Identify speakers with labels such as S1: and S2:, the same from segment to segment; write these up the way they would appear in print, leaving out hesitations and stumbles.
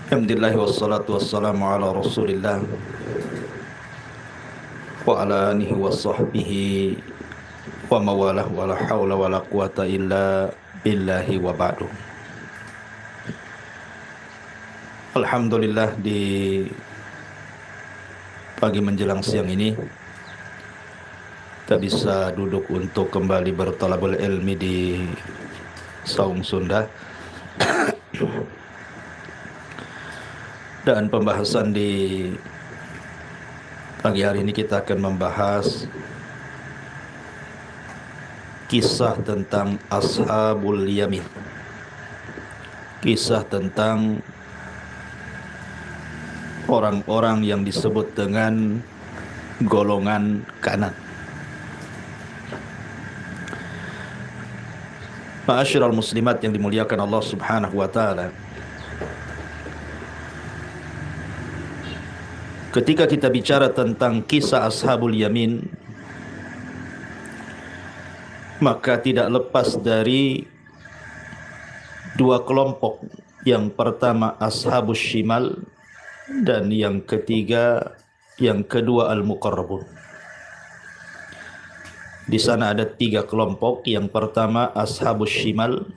S1: Alhamdulillah wassalatu wassalamu ala Rasulillah wa ala alihi wa sahbihi wa mawalah wa la hawla wa la quwata illa billahi wa ba'du. Alhamdulillah, di pagi menjelang siang ini kita bisa duduk untuk kembali bertalabul ilmi di Saung Sunda. Dan pembahasan di pagi hari ini kita akan membahas kisah tentang Ashabul Yamin. Kisah tentang orang-orang yang disebut dengan golongan kanan. Ma'asyiral muslimat yang dimuliakan Allah Subhanahu wa taala. Ketika kita bicara tentang kisah Ashabul Yamin, maka tidak lepas dari dua kelompok. Yang pertama Ashabus Shimal, dan yang kedua Al-Muqarrabun. Di sana ada tiga kelompok. Yang pertama Ashabus Shimal,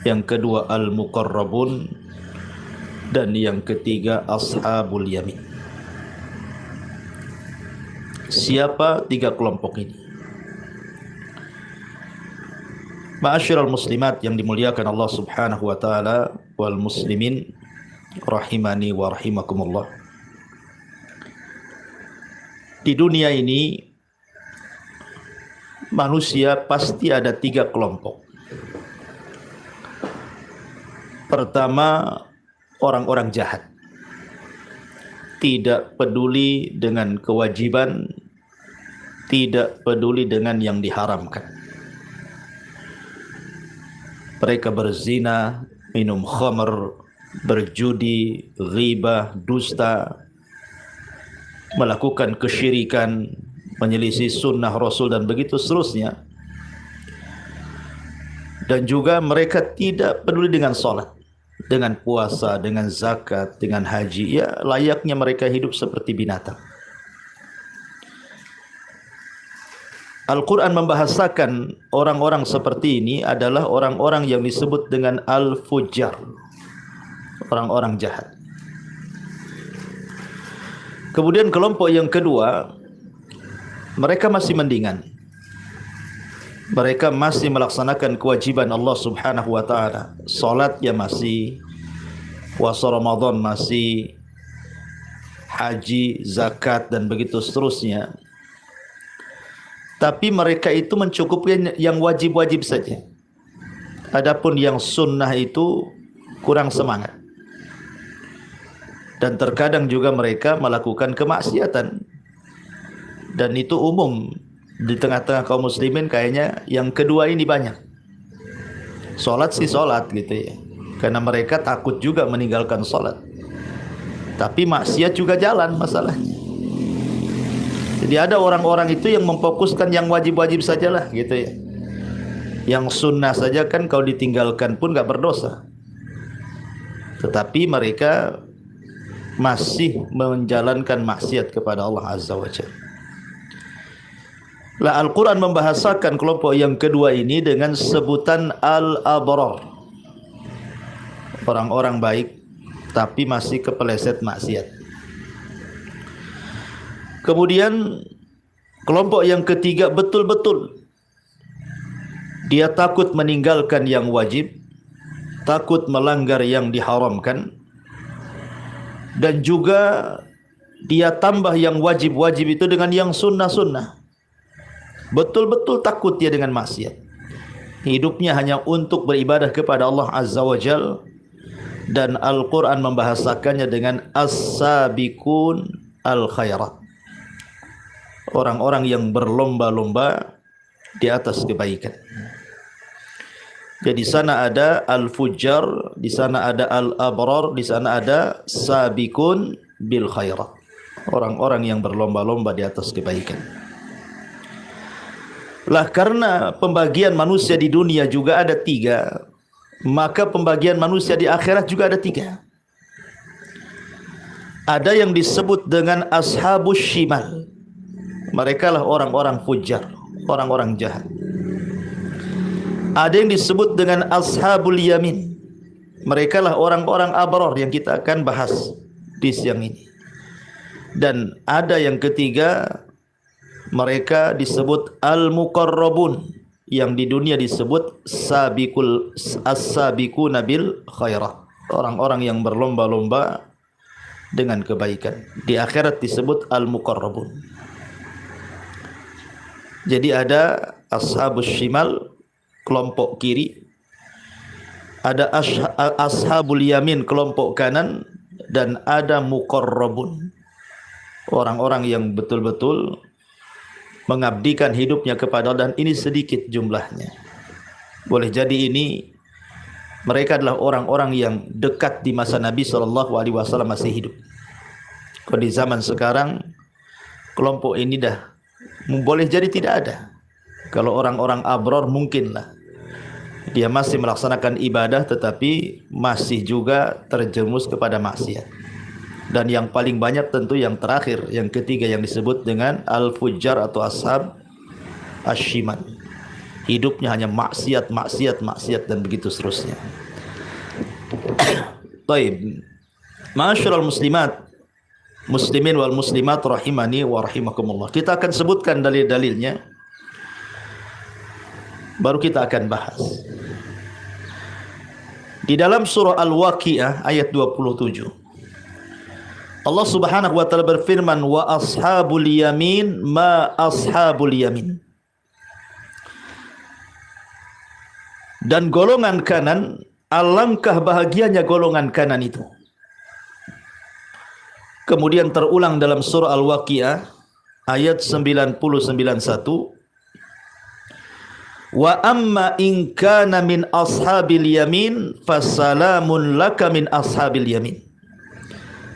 S1: yang kedua Al-Muqarrabun, dan yang ketiga Ashabul Yamin. Siapa tiga kelompok ini? Ma'asyiral muslimat yang dimuliakan Allah Subhanahu wa taala wal muslimin rahimani wa rahimakumullah. Di dunia ini manusia pasti ada tiga kelompok. Pertama, orang-orang jahat. Tidak peduli dengan kewajiban, tidak peduli dengan yang diharamkan. Mereka berzina, minum khamr, berjudi, ghibah, dusta, melakukan kesyirikan, menyelisih sunnah Rasul, dan begitu seterusnya. Dan juga mereka tidak peduli dengan salat, dengan puasa, dengan zakat, dengan haji. Ya, layaknya mereka hidup seperti binatang. Al-Quran membahasakan orang-orang seperti ini adalah orang-orang yang disebut dengan al-fujjar, orang-orang jahat. Kemudian kelompok yang kedua, mereka masih mendingan. Mereka masih melaksanakan kewajiban Allah Subhanahu wa taala. Salatnya masih, puasa Ramadan masih, haji, zakat, dan begitu seterusnya. Tapi mereka itu mencukupkan yang wajib-wajib saja. Adapun yang sunnah itu kurang semangat. Dan terkadang juga mereka melakukan kemaksiatan. Dan itu umum di tengah-tengah kaum muslimin. Kayaknya yang kedua ini banyak. Salat sih salat gitu ya, karena mereka takut juga meninggalkan salat. Tapi maksiat juga jalan masalahnya. Jadi ada orang-orang itu yang memfokuskan yang wajib-wajib sajalah gitu ya. Yang sunnah saja kan kalau ditinggalkan pun gak berdosa. Tetapi mereka masih menjalankan maksiat kepada Allah Azza wa Jalla. Lah, Al-Quran membahasakan kelompok yang kedua ini dengan sebutan al-abrar, orang-orang baik tapi masih kepeleset maksiat. Kemudian kelompok yang ketiga betul-betul dia takut meninggalkan yang wajib, takut melanggar yang diharamkan, dan juga dia tambah yang wajib-wajib itu dengan yang sunnah-sunnah. Betul-betul takut dia dengan maksiat. Hidupnya hanya untuk beribadah kepada Allah Azza wa Jal. Dan Al-Quran membahasakannya dengan as-sabiqun al-khairat, orang-orang yang berlomba-lomba di atas kebaikan. Jadi di sana ada al-fujjar, di sana ada al-abrar, di sana ada sabiqun bil khairat, orang-orang yang berlomba-lomba di atas kebaikan. Lah, karena pembagian manusia di dunia juga ada tiga, maka pembagian manusia di akhirat juga ada tiga. Ada yang disebut dengan ashabus shimal. Mereka lah orang-orang fujar, orang-orang jahat. Ada yang disebut dengan ashabul yamin. Mereka lah orang-orang abrar yang kita akan bahas di siang ini. Dan ada yang ketiga, mereka disebut al-muqarrabun, yang di dunia disebut as-sabiquna bil khairat, orang-orang yang berlomba-lomba dengan kebaikan. Di akhirat disebut al-muqarrabun. Jadi ada ashabus shimal, kelompok kiri, ada ashabul yamin, kelompok kanan, dan ada muqarrabun, orang-orang yang betul-betul mengabdikan hidupnya kepada Allah. Dan ini sedikit jumlahnya. Boleh jadi ini mereka adalah orang-orang yang dekat di masa Nabi SAW masih hidup. Kalau di zaman sekarang kelompok ini dah boleh jadi tidak ada. Kalau orang-orang abrar mungkinlah dia masih melaksanakan ibadah, tetapi masih juga terjerumus kepada maksiat. Dan yang paling banyak tentu yang terakhir, yang ketiga, yang disebut dengan al-fujjar atau ashab ashiman. Hidupnya hanya maksiat, maksiat, maksiat, dan begitu seterusnya. Baik, ma'asyiral muslimat, muslimin wal muslimat rahimani wa rahimakumullah. Kita akan sebutkan dalil-dalilnya, baru kita akan bahas. Di dalam surah Al-Waqiah ayat 27, Allah Subhanahu wa taala berfirman, wa ashabul yamin ma ashabul yamin. Dan golongan kanan, alangkah bahagianya golongan kanan itu. Kemudian terulang dalam surah Al-Waqiah ayat 99:1, wa amma in kana min ashabil yamin fasalamun laka min ashabil yamin.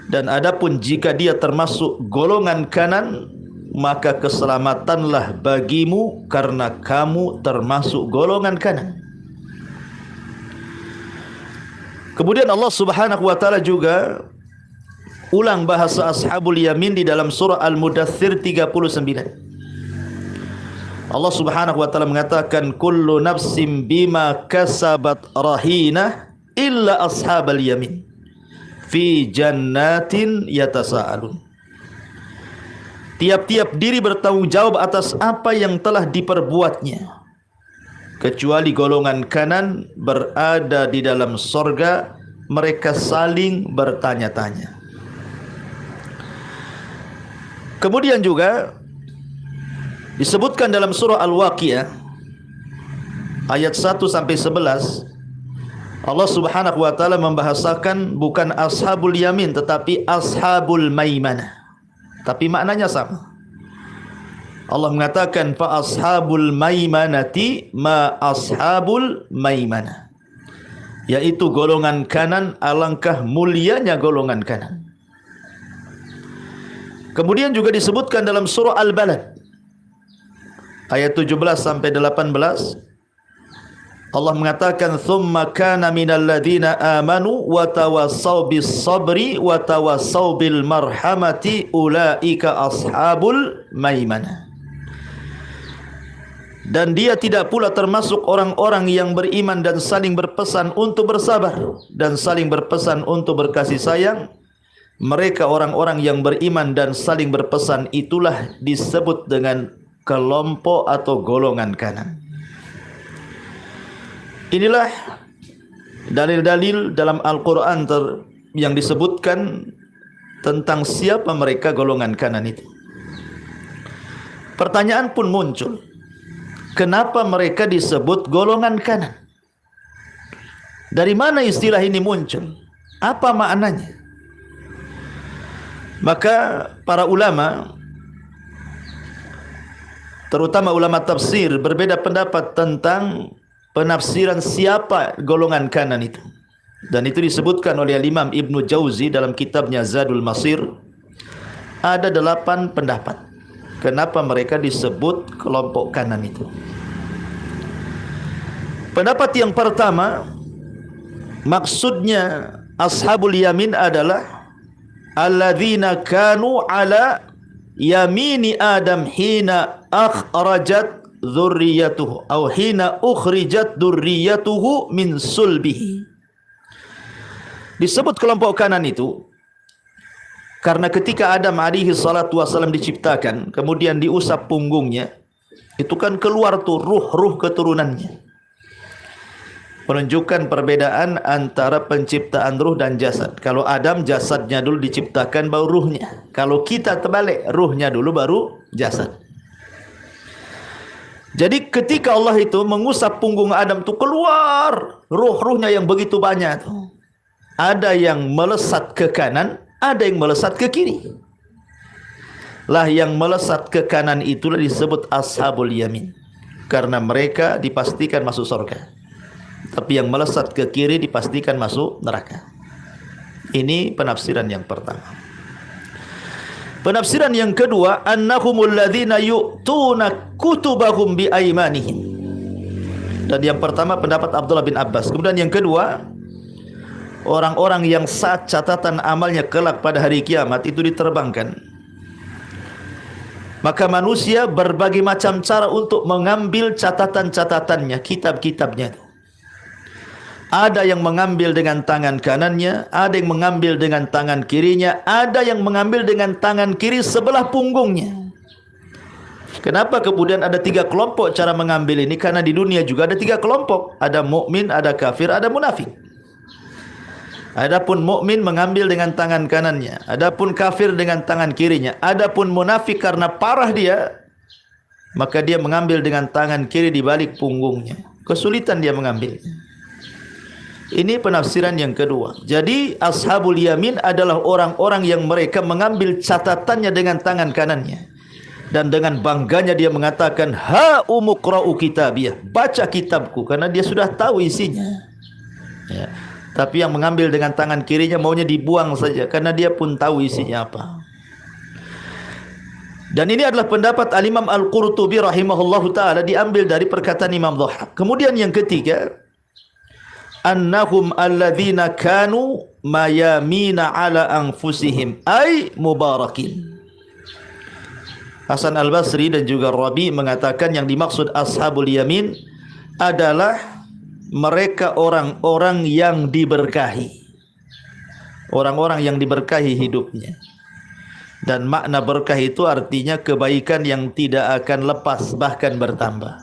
S1: Dan adapun jika dia termasuk golongan kanan, maka keselamatanlah bagimu karena kamu termasuk golongan kanan. Kemudian Allah Subhanahu wa taala juga ulang bahasa ashabul yamin di dalam surah Al-Mudaththir 39. Allah Subhanahu wa taala mengatakan, kullu nafsin bima kasabat rahinah illa ashabal yamin fi jannatin yatasaalun. Tiap-tiap diri bertanggung jawab atas apa yang telah diperbuatnya, kecuali golongan kanan berada di dalam sorga, mereka saling bertanya-tanya. Kemudian juga disebutkan dalam surah Al-Waqiah ayat 1-11, Allah Subhanahu wa taala membahasakan bukan ashabul yamin tetapi ashabul maimanah, tapi maknanya sama. Allah mengatakan fa ashabul maimanati ma ashabul maimanah, yaitu golongan kanan, alangkah mulianya golongan kanan. Kemudian juga disebutkan dalam surah Al-Balad ayat 17-18, Allah mengatakan thumma kana minal ladina amanu wa tawassaw bis sabri wa tawassaw bil marhamati ulaika ashabul maimanah. Dan dia tidak pula termasuk orang-orang yang beriman dan saling berpesan untuk bersabar dan saling berpesan untuk berkasih sayang. Mereka orang-orang yang beriman dan saling berpesan, itulah disebut dengan kelompok atau golongan kanan. Inilah dalil-dalil dalam Al-Quran yang disebutkan tentang siapa mereka golongan kanan itu. Pertanyaan pun muncul, kenapa mereka disebut golongan kanan? Dari mana istilah ini muncul? Apa maknanya? Maka para ulama, terutama ulama tafsir, berbeda pendapat tentang penafsiran siapa golongan kanan itu. Dan itu disebutkan oleh Imam Ibnu Jauzi dalam kitabnya Zadul Masir. Ada 8 pendapat kenapa mereka disebut kelompok kanan itu. Pendapat yang pertama, maksudnya ashabul yamin adalah alladzina kanu ala yamini Adam hina akhrajat dzurriyyatuhu atau hina ukhrijat dzurriyyatuhu min sulbihi. Disebut kelompok kanan itu karena ketika Adam alaihi salatu wasallam diciptakan, kemudian diusap punggungnya, itu kan keluar tuh ruh-ruh keturunannya. Menunjukkan perbedaan antara penciptaan ruh dan jasad. Kalau Adam jasadnya dulu diciptakan baru ruhnya. Kalau kita terbalik, ruhnya dulu baru jasad. Jadi ketika Allah itu mengusap punggung Adam itu keluar ruh-ruhnya yang begitu banyak tuh. Ada yang melesat ke kanan, ada yang melesat ke kiri. Lah yang melesat ke kanan itulah disebut ashabul yamin, karena mereka dipastikan masuk surga. Tapi yang melesat ke kiri dipastikan masuk neraka. Ini penafsiran yang pertama. Penafsiran yang kedua, annahumul ladzina yu'tuna kutubahum bi aymanihim. Dan yang pertama pendapat Abdullah bin Abbas. Kemudian yang kedua, orang-orang yang saat catatan amalnya kelak pada hari kiamat itu diterbangkan. Maka manusia berbagai macam cara untuk mengambil catatan-catatannya, kitab-kitabnya. Ada yang mengambil dengan tangan kanannya, ada yang mengambil dengan tangan kirinya, ada yang mengambil dengan tangan kiri sebelah punggungnya. Kenapa kemudian ada 3 kelompok cara mengambil ini? Karena di dunia juga ada 3 kelompok. Ada mukmin, ada kafir, ada munafik. Adapun mukmin mengambil dengan tangan kanannya, adapun kafir dengan tangan kirinya. Adapun munafik karena parah dia, maka dia mengambil dengan tangan kiri di balik punggungnya. Kesulitan dia mengambil. Ini penafsiran yang kedua. Jadi ashabul yamin adalah orang-orang yang mereka mengambil catatannya dengan tangan kanannya. Dan dengan bangganya dia mengatakan, ha umuqra'u kitabiyah, baca kitabku, karena dia sudah tahu isinya. Ya. Tapi yang mengambil dengan tangan kirinya maunya dibuang saja, karena dia pun tahu isinya apa. Dan ini adalah pendapat Al-Imam Al-Qurtubi rahimahullahu ta'ala, diambil dari perkataan Imam Dhahhak. Kemudian yang ketiga, annahum alladzina kanu mayamina ala anfusihim ay mubarakin. Hasan Al-Basri dan juga Rabi mengatakan yang dimaksud ashabul yamin adalah mereka orang-orang yang diberkahi. Orang-orang yang diberkahi hidupnya. Dan makna berkah itu artinya kebaikan yang tidak akan lepas, bahkan bertambah.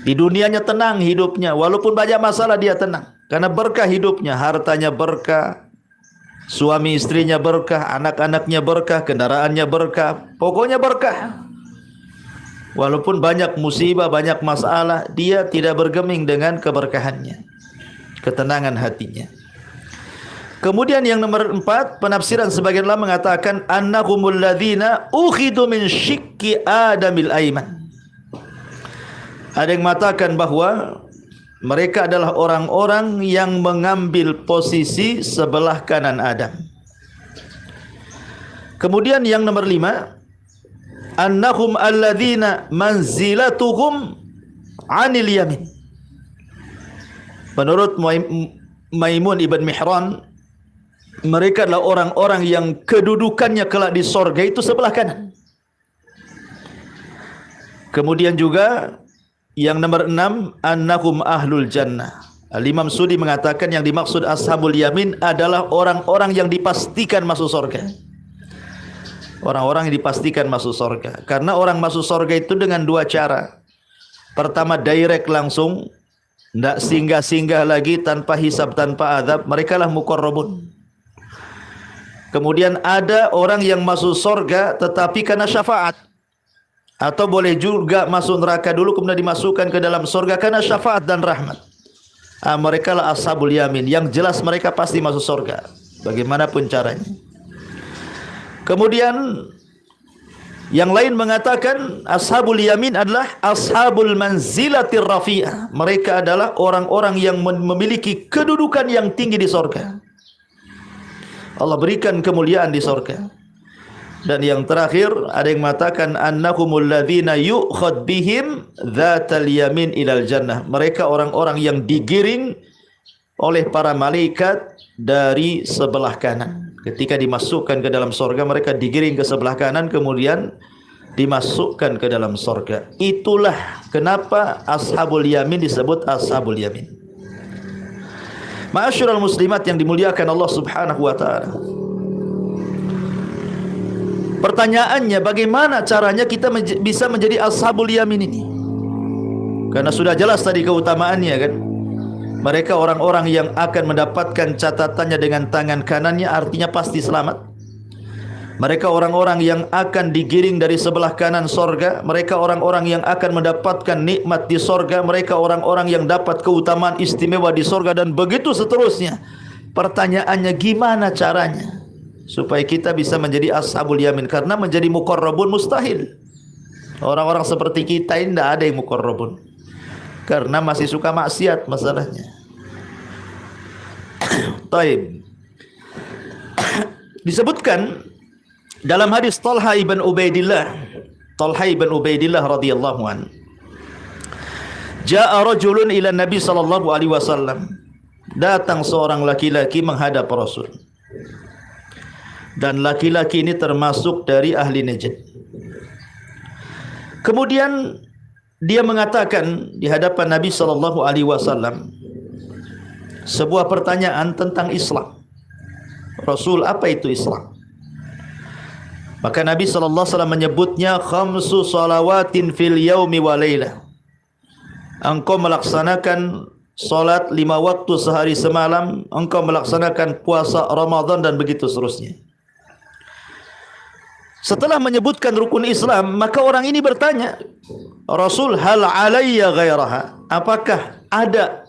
S1: Di dunianya tenang hidupnya, walaupun banyak masalah dia tenang, karena berkah hidupnya, hartanya berkah, suami istrinya berkah, anak-anaknya berkah, kendaraannya berkah, pokoknya berkah. Walaupun banyak musibah, banyak masalah, dia tidak bergeming dengan keberkahannya, ketenangan hatinya. Kemudian yang nomor 4, penafsiran sebagian ulama mengatakan annahumul ladzina ukhidu min syikki adamil aiman. Ada yang mengatakan bahwa mereka adalah orang-orang yang mengambil posisi sebelah kanan Adam. Kemudian yang nomor 5, annahum alladzina manzilatuhum 'anil yamin. Menurut Maimun ibn Mihran, mereka adalah orang-orang yang kedudukannya kelak di sorga itu sebelah kanan. Kemudian juga yang nomor 6, annahum ahlul jannah. Al-Imam Sudi mengatakan yang dimaksud ashabul yamin adalah orang-orang yang dipastikan masuk surga. Orang-orang yang dipastikan masuk surga. Karena orang masuk surga itu dengan 2 cara. Pertama, direct langsung, tidak singgah-singgah lagi, tanpa hisab, tanpa azab. Mereka lah muqarrabun. Kemudian ada orang yang masuk surga tetapi karena syafaat. Atau boleh juga masuk neraka dulu kemudian dimasukkan ke dalam surga karena syafaat dan rahmat. Mereka lah ashabul yamin. Yang jelas mereka pasti masuk surga, bagaimanapun caranya. Kemudian yang lain mengatakan ashabul yamin adalah ashabul manzilatir rafi'ah. Mereka adalah orang-orang yang memiliki kedudukan yang tinggi di surga. Allah berikan kemuliaan di surga. Dan yang terakhir ada yang mengatakan annahumul ladzina yu'khad bihim dzatal yamin ilal jannah. Mereka orang-orang yang digiring oleh para malaikat dari sebelah kanan. Ketika dimasukkan ke dalam sorga, mereka digiring ke sebelah kanan, kemudian dimasukkan ke dalam sorga. Itulah kenapa ashabul yamin disebut ashabul yamin. Ma'asyiral muslimat yang dimuliakan Allah Subhanahu wa taala. Pertanyaannya, bagaimana caranya kita bisa menjadi ashabul yamin ini? Karena sudah jelas tadi keutamaannya kan. Mereka orang-orang yang akan mendapatkan catatannya dengan tangan kanannya, artinya pasti selamat. Mereka orang-orang yang akan digiring dari sebelah kanan sorga. Mereka orang-orang yang akan mendapatkan nikmat di sorga. Mereka orang-orang yang dapat keutamaan istimewa di sorga, dan begitu seterusnya. Pertanyaannya, gimana caranya supaya kita bisa menjadi ashabul yamin? Karena menjadi muqarrabun mustahil. Orang-orang seperti kita ini tidak ada yang muqarrabun, karena masih suka maksiat masalahnya. Taib. Disebutkan dalam hadis Talha ibn Ubaidillah radhiyallahu an, jaa rajulun ila Nabi sallallahu alaihi wasallam. Datang seorang laki-laki menghadap Rasul. Dan laki-laki ini termasuk dari ahli Najd. Kemudian dia mengatakan di hadapan Nabi sallallahu alaihi wasallam sebuah pertanyaan tentang Islam. Rasul, apa itu Islam? Maka Nabi sallallahu alaihi wasallam menyebutnya khamsu salawatin fil yaumi wa lailah. Engkau melaksanakan salat 5 waktu sehari semalam, engkau melaksanakan puasa Ramadan, dan begitu seterusnya. Setelah menyebutkan rukun Islam, maka orang ini bertanya, Rasul, hal alayya ghairaha? Apakah ada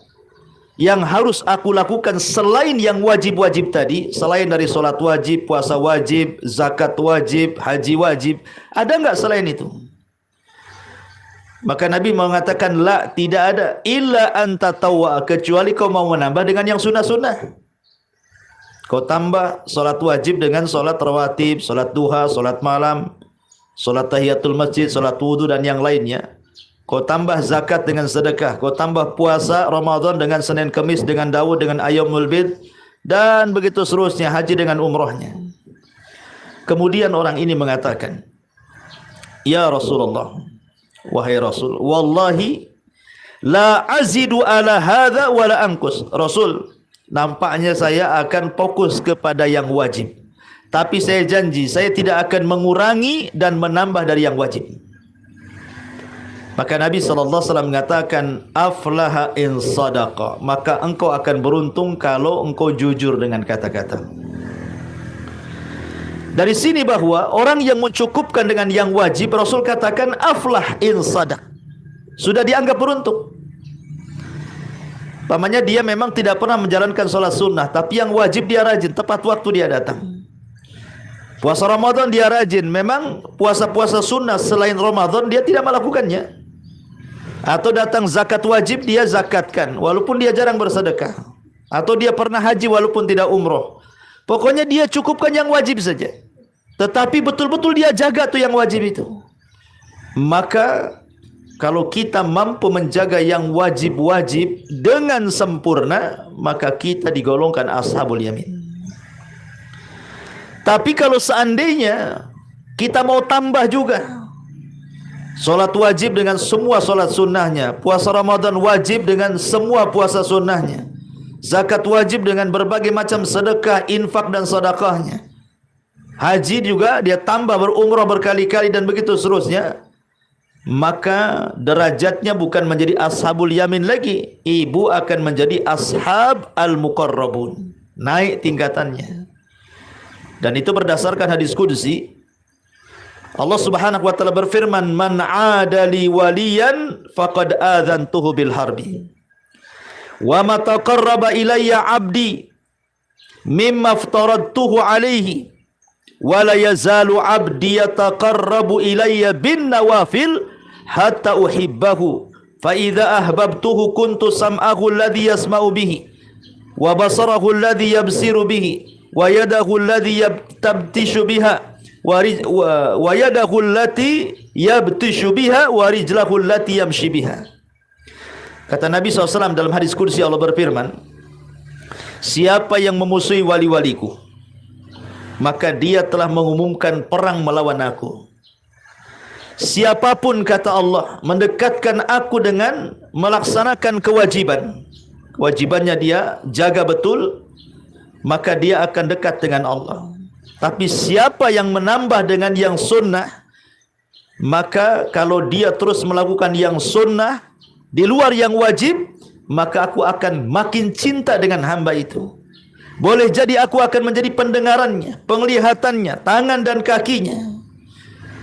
S1: yang harus aku lakukan selain yang wajib-wajib tadi? Selain dari solat wajib, puasa wajib, zakat wajib, haji wajib, ada enggak selain itu? Maka Nabi mengatakan, la, tidak ada, illa anta tawwa, kecuali kau mau menambah dengan yang sunnah-sunnah. Kau tambah solat wajib dengan solat rawatib, solat duha, solat malam, solat tahiyatul masjid, solat wudu, dan yang lainnya. Kau tambah zakat dengan sedekah. Kau tambah puasa Ramadan dengan Senin Kamis, dengan Daud, dengan Ayyamul Bid, dan begitu seterusnya, haji dengan umrahnya. Kemudian orang ini mengatakan, ya Rasulullah, wahai Rasul, wallahi la azidu ala hadha wa la anqus. Rasul, nampaknya saya akan fokus kepada yang wajib, tapi saya janji saya tidak akan mengurangi dan menambah dari yang wajib. Maka Nabi SAW mengatakan, aflaha in sadaqa, maka engkau akan beruntung kalau engkau jujur dengan kata-kata. Dari sini bahwa orang yang mencukupkan dengan yang wajib, Rasul katakan aflah in sadaq, sudah dianggap beruntung. Pamannya dia memang tidak pernah menjalankan sholat sunnah, tapi yang wajib dia rajin, tepat waktu dia datang. Puasa Ramadan dia rajin, memang puasa-puasa sunnah selain Ramadan dia tidak melakukannya. Atau datang zakat wajib dia zakatkan, walaupun dia jarang bersedekah. Atau dia pernah haji walaupun tidak umroh. Pokoknya dia cukupkan yang wajib saja, tetapi betul-betul dia jaga tuh yang wajib itu. Maka kalau kita mampu menjaga yang wajib-wajib dengan sempurna, maka kita digolongkan ashabul yamin. Tapi kalau seandainya kita mau tambah juga, solat wajib dengan semua solat sunnahnya, puasa Ramadan wajib dengan semua puasa sunnahnya, zakat wajib dengan berbagai macam sedekah, infak dan sedekahnya, haji juga dia tambah, berumrah berkali-kali, dan begitu seterusnya, maka derajatnya bukan menjadi ashabul yamin lagi, ibu akan menjadi ashab al-muqarrabun, naik tingkatannya. Dan itu berdasarkan hadis qudsi. Allah Subhanahu wa taala berfirman, man 'adali waliyan faqad adzantuhu bil harbi wa ma taqarraba ilayya 'abdi mimma aftaradtuhu alayhi wa la yazalu 'abdi yataqarrabu ilayya bin nawafil hatta uhibbahu fa idza ahbabtuhu kuntu sam'ahu alladhi yasma'u bihi wa basarahu alladhi yabsiru bihi wa yadahu alladhi yabtashu biha wa yadahu allati yabtishu biha wa rijlahu allati yamshi biha. Kata Nabi SAW dalam hadis qudsi, Allah berfirman, siapa yang memusuhi wali-waliku, maka dia telah mengumumkan perang melawan aku. Siapapun, kata Allah, mendekatkan aku dengan melaksanakan kewajibannya dia jaga betul, maka dia akan dekat dengan Allah. Tapi siapa yang menambah dengan yang sunnah, maka kalau dia terus melakukan yang sunnah di luar yang wajib, maka aku akan makin cinta dengan hamba itu. Boleh jadi aku akan menjadi pendengarannya, penglihatannya, tangan dan kakinya.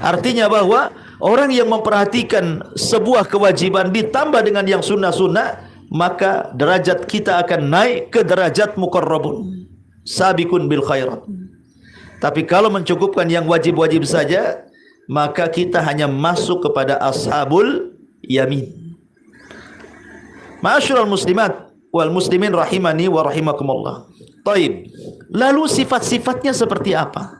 S1: Artinya bahwa orang yang memperhatikan sebuah kewajiban ditambah dengan yang sunnah-sunnah, maka derajat kita akan naik ke derajat muqarrabun, sabiqun bil khairat. Tapi kalau mencukupkan yang wajib-wajib saja, maka kita hanya masuk kepada ashabul yamin. Ma'asyiral muslimat wal muslimin rahimani wa rahimakumullah. Taib. Lalu sifat-sifatnya seperti apa?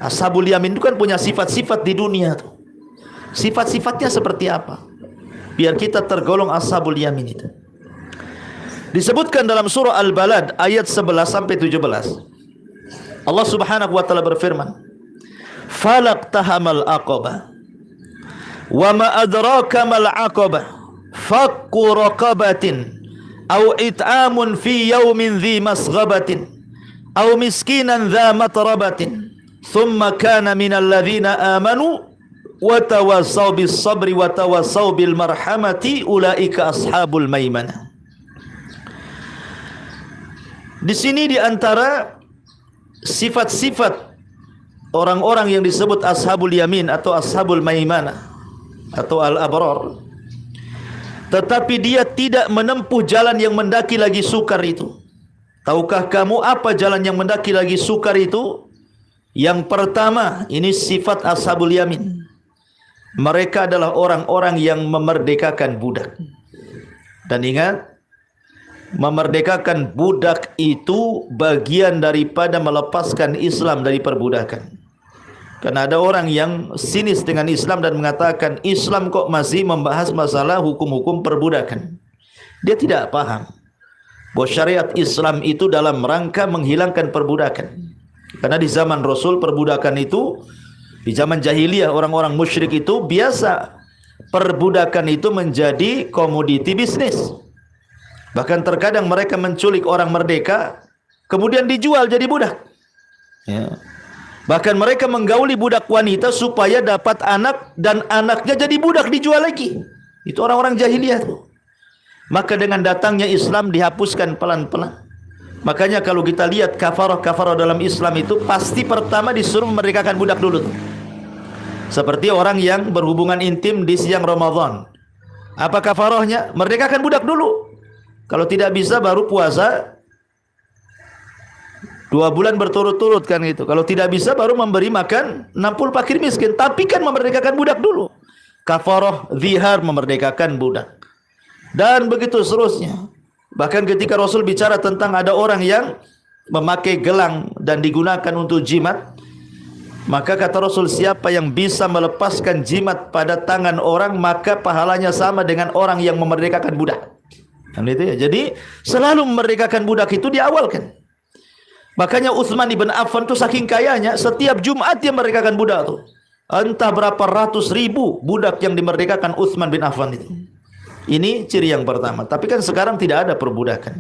S1: Ashabul yamin itu kan punya sifat-sifat di dunia tuh. Sifat-sifatnya seperti apa? Biar kita tergolong ashabul yamin itu. Disebutkan dalam surah Al-Balad ayat 11 sampai 17. Allah Subhanahu wa taala berfirman, "Falaqtahamal aqabah. Wa ma adraka mal aqabah. Fakku raqabatin aw it'amun fi yaumin dhi masghabatin aw miskinan dha matrabatin." Thumma kana minal ladzina amanu wa tawassaw bis sabri wa tawassaw bil marhamati ulaika ashabul maimanah. Di sini di antara sifat-sifat orang-orang yang disebut ashabul yamin atau ashabul maimanah atau al-abrar, tetapi dia tidak menempuh jalan yang mendaki lagi sukar itu. Tahukah kamu apa jalan yang mendaki lagi sukar itu? Yang pertama, ini sifat ashabul yamin. Mereka adalah orang-orang yang memerdekakan budak. Dan ingat, memerdekakan budak itu bagian daripada melepaskan Islam dari perbudakan. Karena ada orang yang sinis dengan Islam dan mengatakan Islam kok masih membahas masalah hukum-hukum perbudakan. Dia tidak paham bahwa syariat Islam itu dalam rangka menghilangkan perbudakan. Karena di zaman Rasul perbudakan itu, di zaman jahiliyah orang-orang musyrik itu biasa perbudakan itu menjadi komoditi bisnis. Bahkan terkadang mereka menculik orang merdeka kemudian dijual jadi budak. Ya. Bahkan mereka menggauli budak wanita supaya dapat anak dan anaknya jadi budak dijual lagi. Itu orang-orang jahiliyah itu. Maka dengan datangnya Islam dihapuskan pelan-pelan. Makanya kalau kita lihat kafarah dalam Islam itu pasti pertama disuruh memerdekakan budak dulu tuh. Seperti orang yang berhubungan intim di siang Ramadan. Apa kafarahnya? Merdekakan budak dulu. Kalau tidak bisa baru puasa 2 bulan berturut-turut kan gitu. Kalau tidak bisa baru memberi makan 60 fakir miskin. Tapi kan memerdekakan budak dulu. Kafarah zihar, memerdekakan budak. Dan begitu seterusnya. Bahkan ketika Rasul bicara tentang ada orang yang memakai gelang dan digunakan untuk jimat, maka kata Rasul, siapa yang bisa melepaskan jimat pada tangan orang, maka pahalanya sama dengan orang yang memerdekakan budak. Kan itu ya. Jadi selalu memerdekakan budak itu diawalkan. Makanya Utsman ibn Affan itu saking kayanya, setiap Jumat dia memerdekakan budak tuh. Entah berapa ratus ribu budak yang dimerdekakan Utsman bin Affan itu. Ini ciri yang pertama. Tapi kan sekarang tidak ada perbudakan.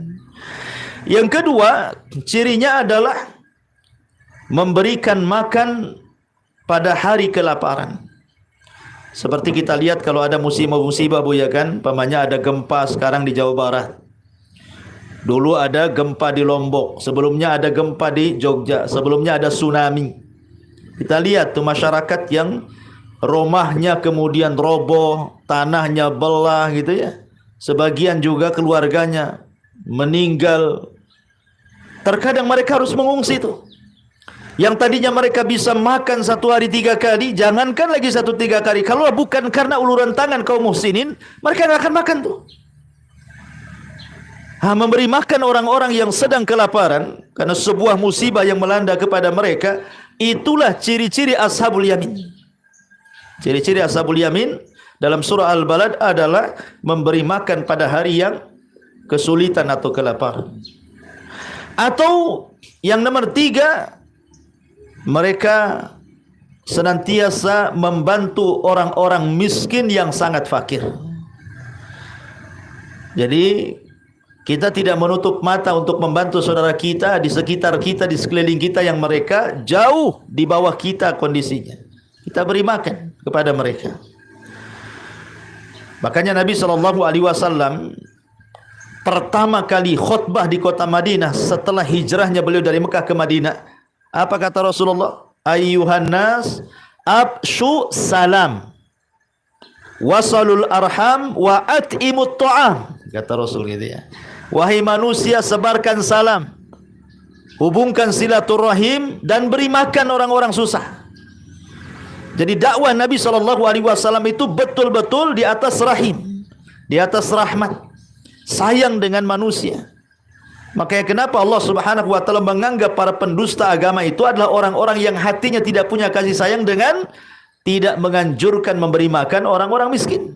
S1: Yang kedua, cirinya adalah memberikan makan pada hari kelaparan. Seperti kita lihat kalau ada musibah-musibah bu ya kan, pamannya ada gempa sekarang di Jawa Barat. Dulu ada gempa di Lombok, sebelumnya ada gempa di Jogja, sebelumnya ada tsunami. Kita lihat tuh masyarakat yang rumahnya kemudian roboh, tanahnya belah gitu ya. Sebagian juga keluarganya meninggal. Terkadang mereka harus mengungsi tuh. Yang tadinya mereka bisa makan 1 hari 3 kali, jangankan lagi 1-3 kali. Kalau bukan karena uluran tangan kaum muhsinin, mereka nggak akan makan tuh. Memberi makan orang-orang yang sedang kelaparan karena sebuah musibah yang melanda kepada mereka, itulah ciri-ciri ashabul yamin. Ciri-ciri ashabul yamin dalam surah Al-Balad adalah memberi makan pada hari yang kesulitan atau kelaparan. Atau yang nomor 3, mereka senantiasa membantu orang-orang miskin yang sangat fakir. Jadi kita tidak menutup mata untuk membantu saudara kita di sekitar kita, di sekeliling kita yang mereka jauh di bawah kita kondisinya. Kita beri makan kepada mereka. Makanya Nabi SAW pertama kali khutbah di kota Madinah setelah hijrahnya beliau dari Mekah ke Madinah. Apa kata Rasulullah? Ayyuhan nas abshu salam wasalul arham wa at'imut ta'am. Kata Rasul gitu ya. Wahai manusia, sebarkan salam, hubungkan silaturahim, dan beri makan orang-orang susah. Jadi dakwah Nabi SAW itu betul-betul di atas rahim, di atas rahmat, sayang dengan manusia. Makanya kenapa Allah Subhanahu wa taala menganggap para pendusta agama itu adalah orang-orang yang hatinya tidak punya kasih sayang dengan tidak menganjurkan memberi makan orang-orang miskin.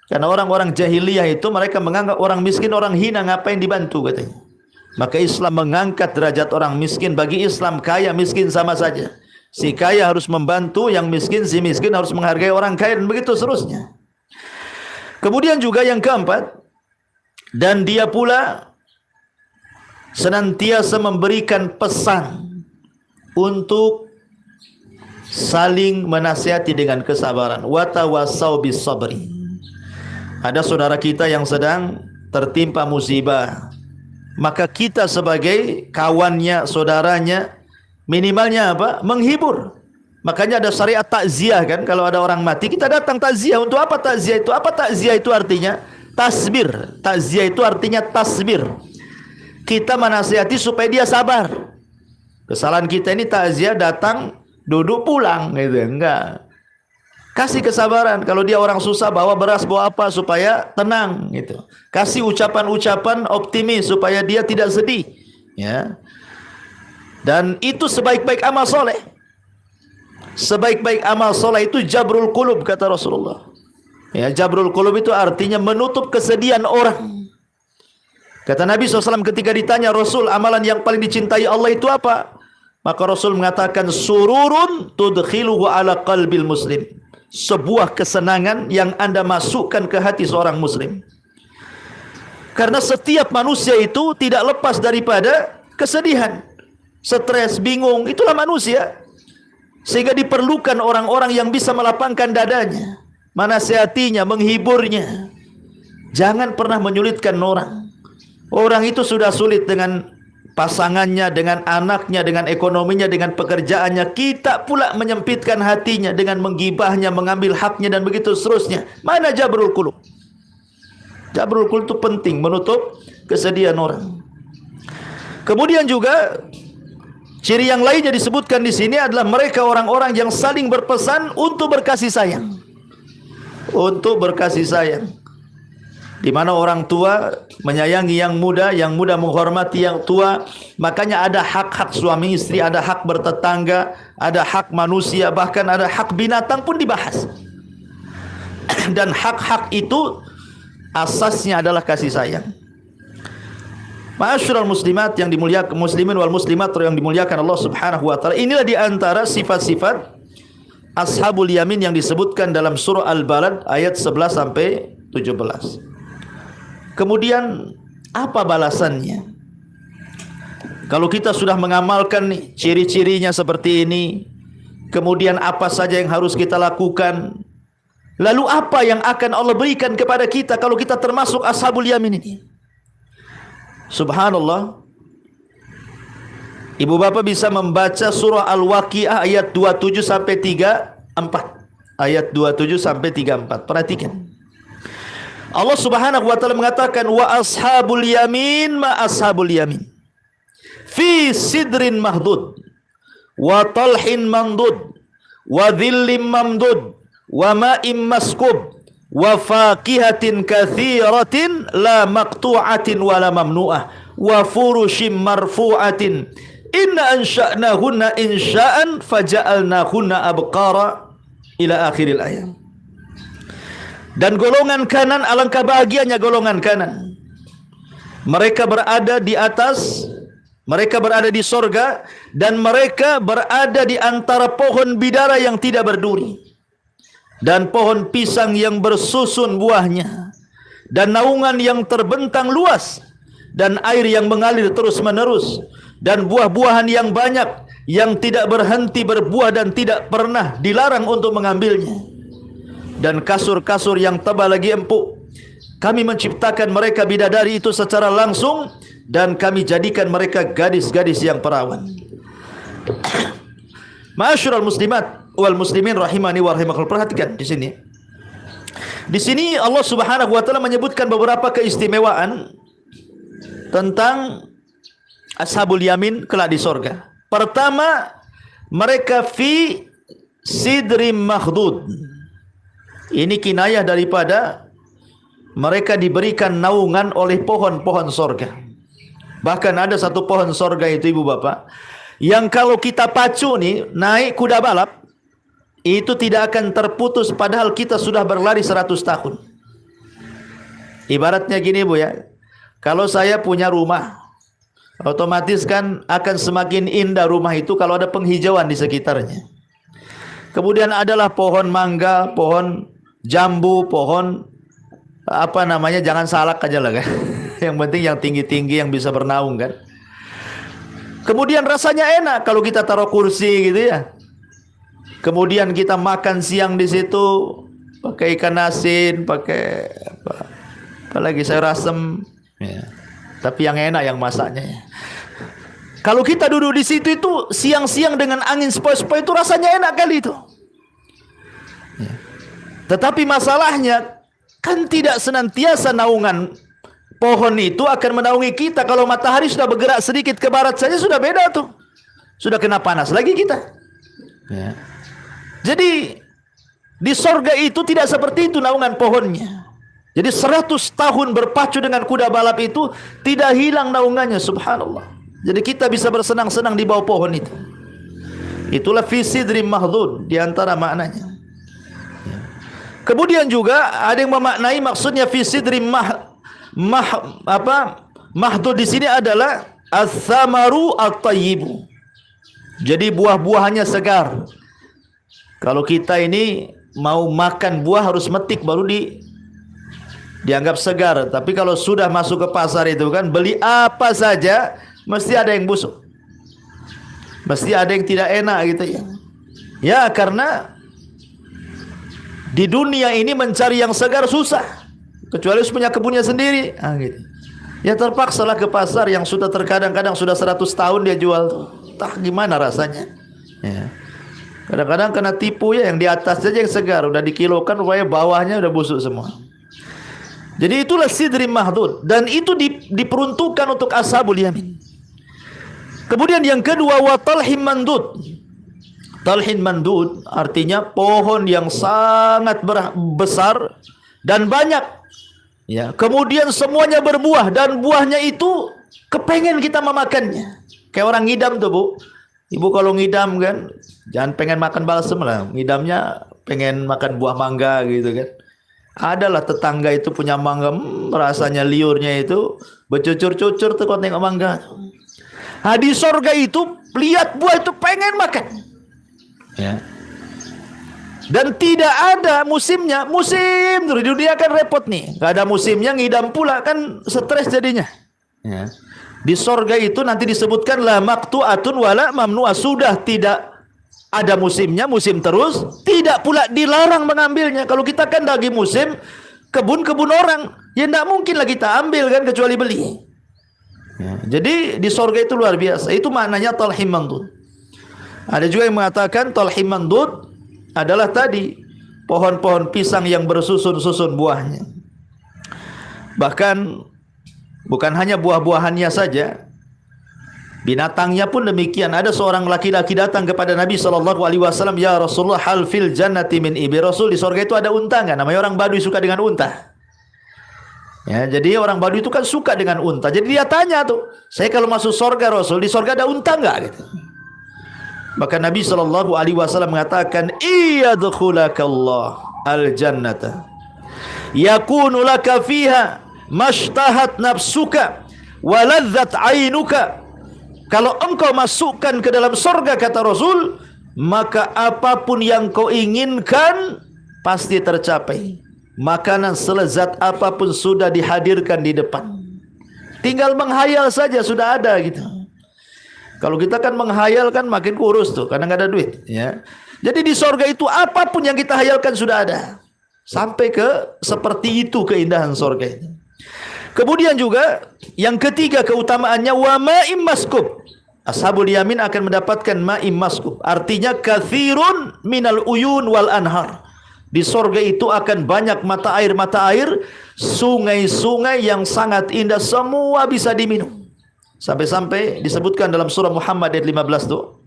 S1: Karena orang-orang jahiliyah itu mereka menganggap orang miskin orang hina, ngapain dibantu katanya. Maka Islam mengangkat derajat orang miskin. Bagi Islam kaya miskin sama saja. Si kaya harus membantu yang miskin, si miskin harus menghargai orang kaya, dan begitu seterusnya. Kemudian juga yang keempat, dan dia pula senantiasa memberikan pesan untuk saling menasihati dengan kesabaran. Wa tawassau bis sabri. Ada saudara kita yang sedang tertimpa musibah, maka kita sebagai kawannya, saudaranya, minimalnya apa? Menghibur. Makanya ada syariat takziah kan, kalau ada orang mati kita datang takziah. Untuk apa takziah itu? Apa takziah itu artinya? Tasbir. Takziah itu artinya tasbir. Kita menasihati supaya dia sabar. Kesalahan kita ini takziah datang, duduk, pulang gitu, enggak. Kasih kesabaran. Kalau dia orang susah, bawa beras, bawa apa supaya tenang gitu. Kasih ucapan-ucapan optimis supaya dia tidak sedih, ya. Dan itu sebaik-baik amal soleh. Sebaik-baik amal soleh itu jabrul qulub, kata Rasulullah. Ya, jabrul qulub itu artinya menutup kesedihan orang. Kata Nabi SAW ketika ditanya, Rasul, amalan yang paling dicintai Allah itu apa? Maka Rasul mengatakan, sururun tudkhiluhu ala qalbil muslim. Sebuah kesenangan yang Anda masukkan ke hati seorang muslim. Karena setiap manusia itu tidak lepas daripada kesedihan, stres, bingung. Itulah manusia. Sehingga diperlukan orang-orang yang bisa melapangkan dadanya, menasihatinya, menghiburnya. Jangan pernah menyulitkan orang. Orang itu sudah sulit dengan pasangannya, dengan anaknya, dengan ekonominya, dengan pekerjaannya. Kita pula menyempitkan hatinya dengan menggibahnya, mengambil haknya, dan begitu seterusnya. Mana jabrul qulub? Jabrul qulub itu penting, menutup kesedihan orang. Kemudian juga ciri yang lainnya disebutkan di sini adalah mereka orang-orang yang saling berpesan untuk berkasih sayang. Untuk berkasih sayang. Di mana orang tua menyayangi yang muda menghormati yang tua. Makanya ada hak-hak suami istri, ada hak bertetangga, ada hak manusia, bahkan ada hak binatang pun dibahas. Dan hak-hak itu asasnya adalah kasih sayang. Ma'asyiral muslimat yang dimuliakan, muslimin wal muslimat yang dimuliakan Allah Subhanahu wa taala. Inilah di antara sifat-sifat ashabul yamin yang disebutkan dalam surah Al-Balad ayat 11 sampai 17. Kemudian apa balasannya? Kalau kita sudah mengamalkan nih ciri-cirinya seperti ini, kemudian apa saja yang harus kita lakukan? Lalu apa yang akan Allah berikan kepada kita kalau kita termasuk ashabul yamin ini? Subhanallah. Ibu bapak bisa membaca surah Al-Waqiah ayat 27 sampai 34. Ayat 27 sampai 34. Perhatikan. Allah Subhanahu wa taala mengatakan, wa ashabul yamin ma ashabul yamin fi sidrin mahdud wa talhin mandud wa dhillim mamdud wa ma'im maskub wa faqihatin katsiratin la maqtu'atin wa la mamnu'ah wa furushim marfu'atin inna ansha'nahunna insha'an faja'alnahunna abqara ila akhiril ayat. Dan golongan kanan, alangkah bahagianya golongan kanan. Mereka berada di atas Mereka berada di sorga dan mereka berada di antara pohon bidara yang tidak berduri dan pohon pisang yang bersusun buahnya dan naungan yang terbentang luas dan air yang mengalir terus menerus dan buah-buahan yang banyak yang tidak berhenti berbuah dan tidak pernah dilarang untuk mengambilnya, dan kasur-kasur yang tebal lagi empuk. Kami menciptakan mereka bidadari itu secara langsung dan kami jadikan mereka gadis-gadis yang perawan. Ma'asyiral muslimat wal muslimin rahimani wa rahimakumullah. Perhatikan di sini. Di sini Allah Subhanahu wa taala menyebutkan beberapa keistimewaan tentang ashabul yamin kelak di sorga. Pertama, mereka fi sidrim makhdud. Ini kinayah daripada mereka diberikan naungan oleh pohon-pohon sorga. Bahkan ada satu pohon sorga itu, ibu bapak, yang kalau kita pacu nih naik kuda balap, itu tidak akan terputus padahal kita sudah berlari 100 tahun. Ibaratnya gini bu ya, kalau saya punya rumah, otomatis kan akan semakin indah rumah itu kalau ada penghijauan di sekitarnya. Kemudian adalah pohon mangga, pohon jambu, pohon apa namanya, jangan salak aja lah kan. Yang penting yang tinggi-tinggi yang bisa bernaung kan. Kemudian rasanya enak kalau kita taruh kursi gitu ya. Kemudian kita makan siang di situ pakai ikan asin, pakai apa lagi, sayur asem ya. Tapi yang enak yang masaknya ya. Kalau kita duduk di situ itu siang-siang dengan angin sepoi-sepoi itu rasanya enak kali itu ya. Tetapi masalahnya kan tidak senantiasa naungan pohon itu akan menaungi kita. Kalau matahari sudah bergerak sedikit ke barat saja sudah beda tuh. Sudah kena panas lagi kita ya. Jadi di sorga itu tidak seperti itu naungan pohonnya. Jadi 100 tahun berpacu dengan kuda balap itu tidak hilang naungannya, subhanallah. Jadi kita bisa bersenang-senang di bawah pohon itu. Itulah fi sidrim mahdud, di antara maknanya. Kemudian juga ada yang memaknai maksudnya fi sidrim mahdud di sini adalah ats-tsamaru at-thayyibu. Jadi buah-buahannya segar. Kalau kita ini mau makan buah harus metik baru dianggap segar. Tapi kalau sudah masuk ke pasar itu kan beli apa saja mesti ada yang busuk. Mesti ada yang tidak enak gitu ya. Ya karena di dunia ini mencari yang segar susah, kecuali harus punya kebunnya sendiri. Gitu. Ya terpaksalah ke pasar yang sudah terkadang-kadang sudah 100 tahun dia jual. Entah gimana rasanya. Ya. Kadang-kadang kena tipu ya, yang di atas saja yang segar, udah dikilokan, rupanya bawahnya udah busuk semua. Jadi itulah sidrim mahdud, dan itu diperuntukkan untuk ashabul yamin. Kemudian yang kedua, wa talhim mandud. Talhin mandud artinya pohon yang sangat besar dan banyak ya. Kemudian semuanya berbuah dan buahnya itu kepengen kita memakannya. Kayak orang ngidam tuh bu. Ibu kalau ngidam kan jangan pengen makan balsem lah, ngidamnya pengen makan buah mangga gitu kan. Adalah tetangga itu punya mangga, rasanya liurnya itu bercucur-cucur tuh kalau tengok mangga. Nah, di sorga itu lihat buah itu pengen makan ya. Dan tidak ada musimnya. Musim terus di dunia kan repot nih, gak ada musimnya, ngidam pula kan stres jadinya ya. Di sorga itu nanti disebutkan la maqtu'atun wala mamnu'ah, sudah tidak ada musimnya, musim terus, tidak pula dilarang mengambilnya. Kalau kita kan lagi musim kebun-kebun orang, ya tidak mungkin lah kita ambil kan kecuali beli ya. Jadi di sorga itu luar biasa. Itu maknanya talhim mandud. Ada juga yang mengatakan talhim mandud adalah tadi pohon-pohon pisang yang bersusun-susun buahnya. Bahkan bukan hanya buah-buahannya saja, binatangnya pun demikian. Ada seorang laki-laki datang kepada Nabi SAW, ya Rasulullah, hal fil jannati min ibi. Rasul, di surga itu ada unta nggak? Namanya orang Baduy suka dengan unta. Ya, jadi orang Baduy itu kan suka dengan unta. Jadi dia tanya tuh, saya kalau masuk surga Rasul, di surga ada unta nggak? Gitu. Maka Nabi SAW mengatakan, iyadkhulakallah al-jannata yakunu laka fiha mashtahat nafsuka waladzat ainuka Kalau engkau masukkan ke dalam surga, kata Rasul, maka apapun yang kau inginkan pasti tercapai. Makanan selezat apapun sudah dihadirkan di depan. Tinggal menghayal saja sudah ada gitu. Kalau kita kan menghayal kan makin kurus tuh, karena nggak ada duit. Ya. Jadi di surga itu apapun yang kita hayalkan sudah ada. Sampai ke seperti itu keindahan surga itu. Kemudian juga yang ketiga keutamaannya wa ma'im maskub. Ashabul yamin akan mendapatkan ma'im maskub. Artinya kathirun minal uyun wal anhar. Di surga itu akan banyak mata air, sungai-sungai yang sangat indah, semua bisa diminum. Sampai-sampai disebutkan dalam surah Muhammad ayat 15 tuh.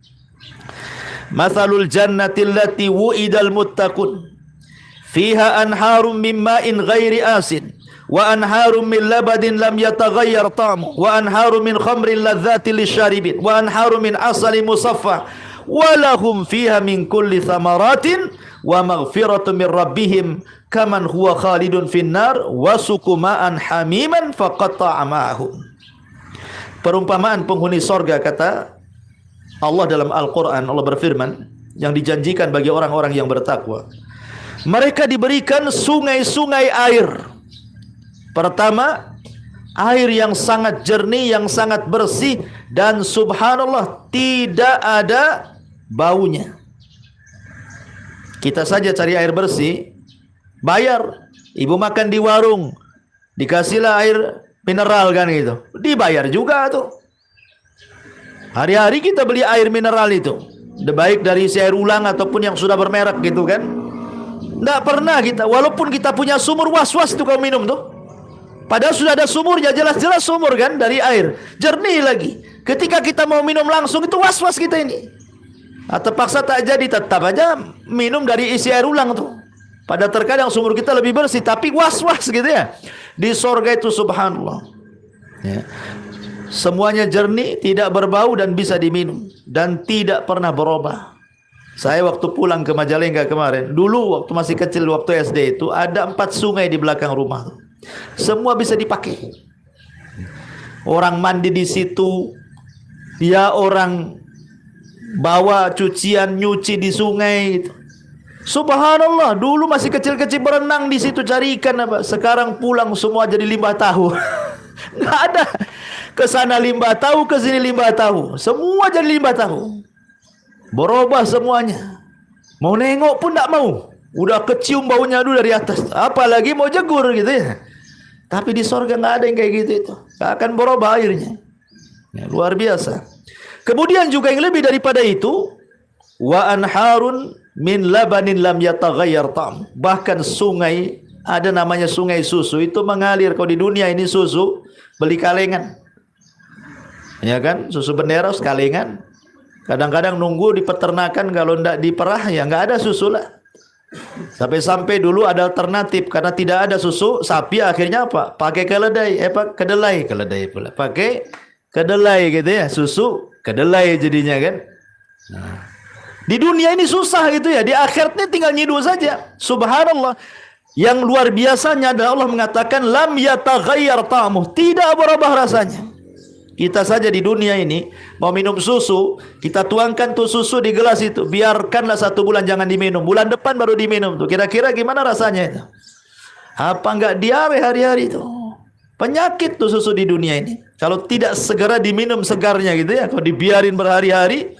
S1: Mathalul jannati allati wu'idal muttaqun fiha anharum min ma'in ghairi asin wa anharum min labadin lam yataghayyar ta'mu wa anharum min khamrin ladzatin lisyaribin wa anharum min asalin musaffa wa lahum fiha min kulli thamaratin wa maghfiratun min rabbihim kaman huwa khalidun finnar wa sukuma'an hamiman faqatta'a ma'ahum. Perumpamaan penghuni sorga, kata Allah dalam Al-Quran. Allah berfirman yang dijanjikan bagi orang-orang yang bertakwa, mereka diberikan sungai-sungai air. Pertama, air yang sangat jernih, yang sangat bersih, dan subhanallah tidak ada baunya. Kita saja cari air bersih, bayar. Ibu makan di warung, dikasihlah air mineral kan gitu, dibayar juga tuh. Hari-hari kita beli air mineral itu, baik dari isi air ulang ataupun yang sudah bermerek gitu kan. Tidak pernah kita, walaupun kita punya sumur, was-was tuh kalau minum tuh. Padahal sudah ada sumurnya, jelas-jelas sumur kan, dari air, jernih lagi. Ketika kita mau minum langsung itu was-was kita ini. Nah, terpaksa tak jadi, tetap aja minum dari isi air ulang tuh. Pada terkadang sumur kita lebih bersih, tapi was-was gitu ya. Di surga itu subhanallah, ya, semuanya jernih, tidak berbau dan bisa diminum, dan tidak pernah berubah. Saya waktu pulang ke Majalengka kemarin, dulu waktu masih kecil, waktu SD itu ada 4 sungai di belakang rumah. Semua bisa dipakai. Orang mandi di situ, ya orang bawa cucian nyuci di sungai itu. Subhanallah, dulu masih kecil-kecil berenang di situ cari ikan apa. Sekarang pulang semua jadi limbah tahu. Nggak ada. Ke sana limbah tahu, ke sini limbah tahu. Semua jadi limbah tahu. Berubah semuanya. Mau nengok pun tak mau. Udah kecium baunya dulu dari atas. Apalagi mau jegur gitu ya. Tapi di surga nggak ada yang kayak gitu itu. Nggak akan berubah airnya. Ya, luar biasa. Kemudian juga yang lebih daripada itu, wa anharun min labanin lam yataghayyar ta'am. Bahkan sungai, ada namanya sungai susu, itu mengalir. Kalau di dunia ini susu beli kalengan, ya kan, susu bendera kalengan. Kadang-kadang nunggu di peternakan, kalau tidak diperah ya nggak ada susu lah. Sampai-sampai dulu ada alternatif, karena tidak ada susu sapi, akhirnya apa? Pakai keledai, kedelai pula. Pakai kedelai gitu ya, susu kedelai jadinya kan. Nah, di dunia ini susah gitu ya, di akhiratnya tinggal nyidu saja. Subhanallah. Yang luar biasanya adalah Allah mengatakan lam yataghayyar ta'muh, tidak berubah rasanya. Kita saja di dunia ini mau minum susu, kita tuangkan tuh susu di gelas itu, biarkanlah 1 bulan jangan diminum, bulan depan baru diminum tuh. Kira-kira gimana rasanya itu? Apa enggak diare hari-hari itu? Penyakit tuh susu di dunia ini. Kalau tidak segera diminum segarnya gitu ya, kalau dibiarin berhari-hari,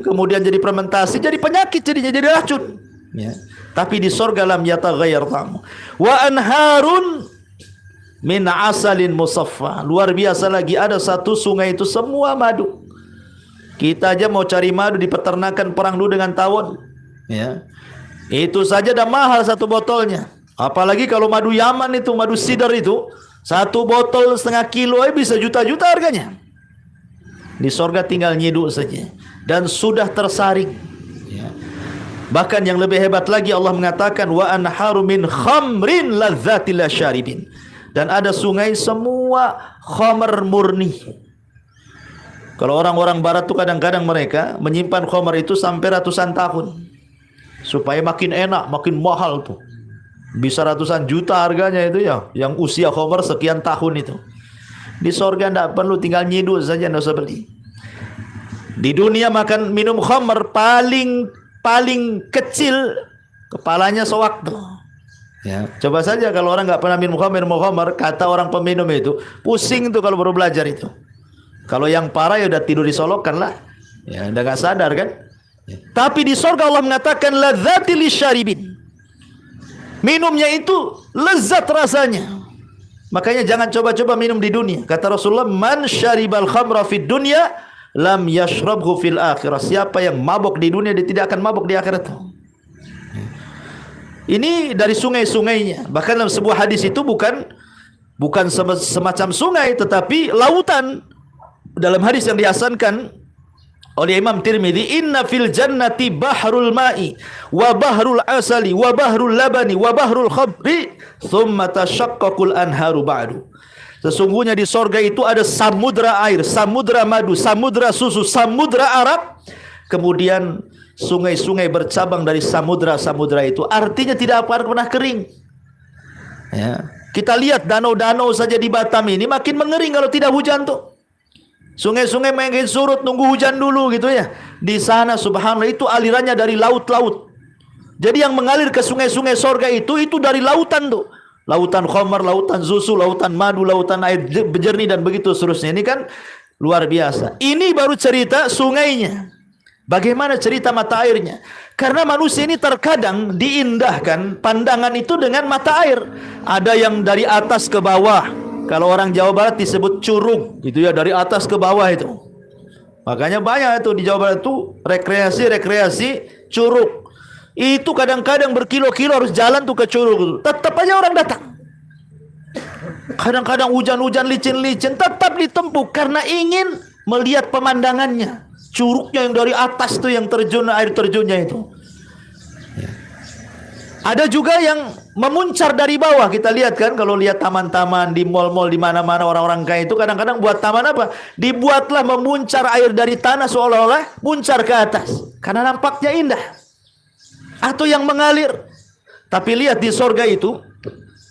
S1: kemudian jadi fermentasi, jadi penyakit, jadinya jadi racun. Ya. Tapi di surga lam yataghayyar ta'mu. Wa anharun min asalin musaffa. Luar biasa lagi, ada 1 sungai itu semua madu. Kita aja mau cari madu di peternakan perang dulu dengan tawon, ya. Itu saja dah mahal 1 botolnya. Apalagi kalau madu Yaman itu, madu sidar itu, 1 botol setengah kilo bisa juta-juta harganya. Di surga tinggal nyidu saja dan sudah tersaring, ya. Bahkan yang lebih hebat lagi, Allah mengatakan wa anharu min khamrin ladzatil syaribin. Dan ada sungai semua khamr murni. Kalau orang-orang barat tuh kadang-kadang mereka menyimpan khamr itu sampai ratusan tahun, supaya makin enak, makin mahal tuh. Bisa ratusan juta harganya itu ya, yang usia khamr sekian tahun itu. Di surga tidak perlu, tinggal nyidu saja, tidak usah beli. Di dunia makan minum khamr paling kecil kepalanya sewaktu. Ya, coba saja kalau orang nggak pernah minum khamr, kata orang peminum itu pusing tuh kalau baru belajar itu. Kalau yang parah ya udah tidur disolokan lah. Ya, udah nggak sadar kan? Ya. Tapi di surga Allah mengatakan ladzati lisyaribin. Minumnya itu lezat rasanya. Makanya jangan coba-coba minum di dunia. Kata Rasulullah, man syaribal khamra fid dunya lam yashrabhu fil akhirah. Siapa yang mabok di dunia dia tidak akan mabok di akhirat. Ini dari sungai-sungainya. Bahkan dalam sebuah hadis itu bukan semacam sungai tetapi lautan. Dalam hadis yang dihasankan oleh Imam Tirmidzi, inna fil jannati bahrul ma'i wa bahrul asali wa bahrul labani wa bahrul khamri thumma tashaqqaqul anharu ba'du. Sesungguhnya di sorga itu ada samudra air, samudra madu, samudra susu, samudra Arab. Kemudian sungai-sungai bercabang dari samudra-samudra itu. Artinya tidak pernah kering. Ya. Kita lihat danau-danau saja di Batam ini makin mengering kalau tidak hujan tuh. Sungai-sungai makin surut nunggu hujan dulu gitu ya. Di sana subhanallah itu alirannya dari laut-laut. Jadi yang mengalir ke sungai-sungai sorga itu dari lautan tuh. Lautan khamar, lautan susu, lautan madu, lautan air jernih dan begitu seterusnya. Ini kan luar biasa. Ini baru cerita sungainya. Bagaimana cerita mata airnya? Karena manusia ini terkadang diindahkan pandangan itu dengan mata air. Ada yang dari atas ke bawah. Kalau orang Jawa Barat disebut curug, gitu ya, dari atas ke bawah itu. Makanya banyak itu di Jawa Barat itu rekreasi curug. Itu kadang-kadang berkilo-kilo harus jalan tuh ke curug. Tetap aja orang datang. Kadang-kadang hujan-hujan licin-licin tetap ditempuh karena ingin melihat pemandangannya. Curugnya yang dari atas tuh yang terjun, air terjunnya itu. Ada juga yang memuncar dari bawah. Kita lihat kan kalau lihat taman-taman di mal-mal di mana-mana orang-orang kaya itu kadang-kadang buat taman apa? Dibuatlah memuncar air dari tanah seolah-olah muncar ke atas karena nampaknya indah. Atau yang mengalir. Tapi lihat di sorga itu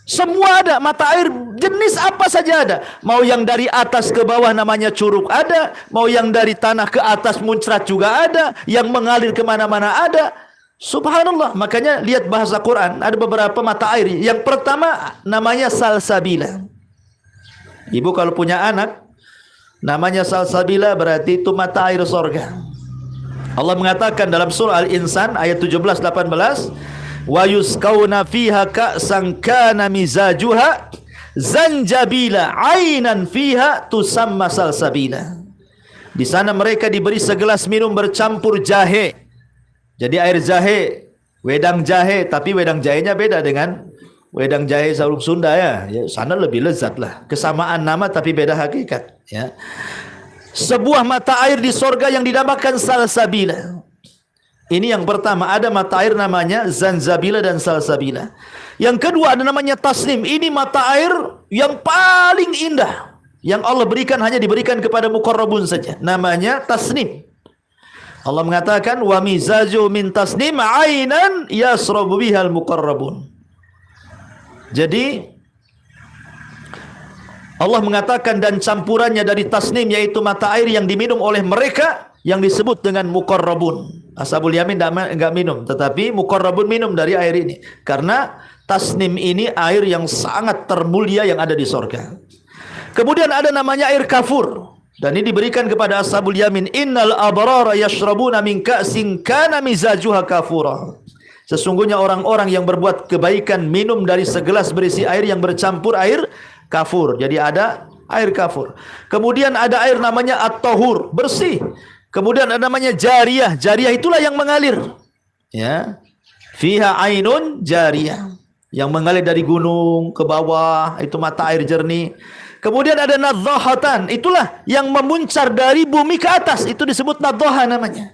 S1: semua ada, mata air jenis apa saja ada. Mau yang dari atas ke bawah namanya curug ada, mau yang dari tanah ke atas muncrat juga ada, yang mengalir kemana-mana ada. Subhanallah, makanya lihat bahasa Quran, ada beberapa mata air. Yang pertama namanya salsabila. Ibu kalau punya anak namanya salsabila berarti itu mata air sorga. Allah mengatakan dalam surah Al-Insan ayat 17-18, wa yusqauna fiha ka'san kana mizajuha zanjabila ainan fiha tusamma salsabila. Di sana mereka diberi segelas minum bercampur jahe. Jadi air jahe, wedang jahe, tapi wedang jahenya beda dengan wedang jahe sarung Sunda ya. Ya, sana lebih lezat lah. Kesamaan nama tapi beda hakikat. Ya. Sebuah mata air di sorga yang dinamakan salsabila. Ini yang pertama, ada mata air namanya zanzabila dan salsabila. Yang kedua ada namanya tasnim. Ini mata air yang paling indah yang Allah berikan, hanya diberikan kepada muqarrabun saja. Namanya tasnim. Allah mengatakan wa mizaju min tasnim ainan yasrabu bihal muqarrabun. Jadi Allah mengatakan dan campurannya dari tasnim yaitu mata air yang diminum oleh mereka yang disebut dengan muqarrabun. Ashabul yamin enggak minum, tetapi muqarrabun minum dari air ini. Karena tasnim ini air yang sangat termulia yang ada di sorga. Kemudian ada namanya air kafur. Dan ini diberikan kepada ashabul yamin. Innal abrara yashrabuna min ka'sin kana mizajuha kafura. Sesungguhnya orang-orang yang berbuat kebaikan minum dari segelas berisi air yang bercampur air kafur. Jadi ada air kafur. Kemudian ada air namanya at-tahur, bersih. Kemudian ada namanya jariyah. Jariyah itulah yang mengalir. Ya. Fiha ainun jariyah. Yang mengalir dari gunung ke bawah, itu mata air jernih. Kemudian ada nadhahatan, itulah yang memuncar dari bumi ke atas, itu disebut nadhaha namanya.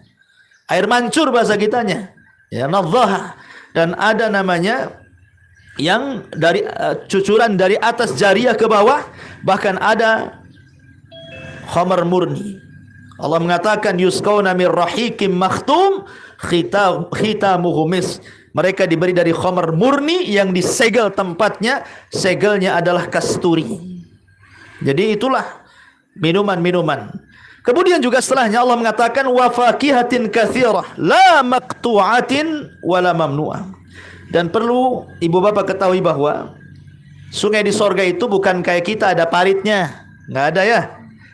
S1: Air mancur bahasa kitanya. Ya, nadhaha. Dan ada namanya yang dari cucuran dari atas jariyah ke bawah, bahkan ada khamar murni. Allah mengatakan yusqauna mir rahiqim makhtum khitamuhu misk. Mereka diberi dari khamar murni yang disegel tempatnya, segelnya adalah kasturi. Jadi itulah minuman-minuman. Kemudian juga setelahnya Allah mengatakan wa fakihatin katsirah la maqtu'atin wala mamnu'ah. Dan perlu ibu bapak ketahui bahwa sungai di sorga itu bukan kayak kita ada paritnya, nggak ada ya.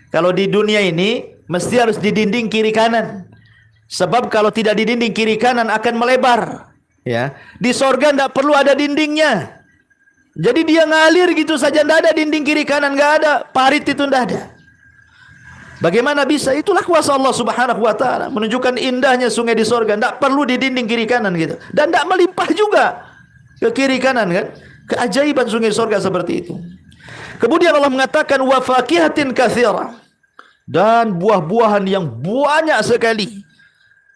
S1: Kalau di dunia ini mesti harus di dinding kiri kanan. Sebab kalau tidak di dinding kiri kanan akan melebar. Ya, di sorga nggak perlu ada dindingnya. Jadi dia ngalir gitu saja, nggak ada dinding kiri kanan, nggak ada parit, itu nggak ada. Bagaimana bisa? Itulah kuasa Allah Subhanahu wa taala menunjukkan indahnya sungai di sorga. Tidak perlu di dinding kiri kanan gitu. Dan tidak melimpah juga ke kiri kanan kan. Keajaiban sungai sorga seperti itu. Kemudian Allah mengatakan wa fakihatin katsirah. Dan buah-buahan yang banyak sekali.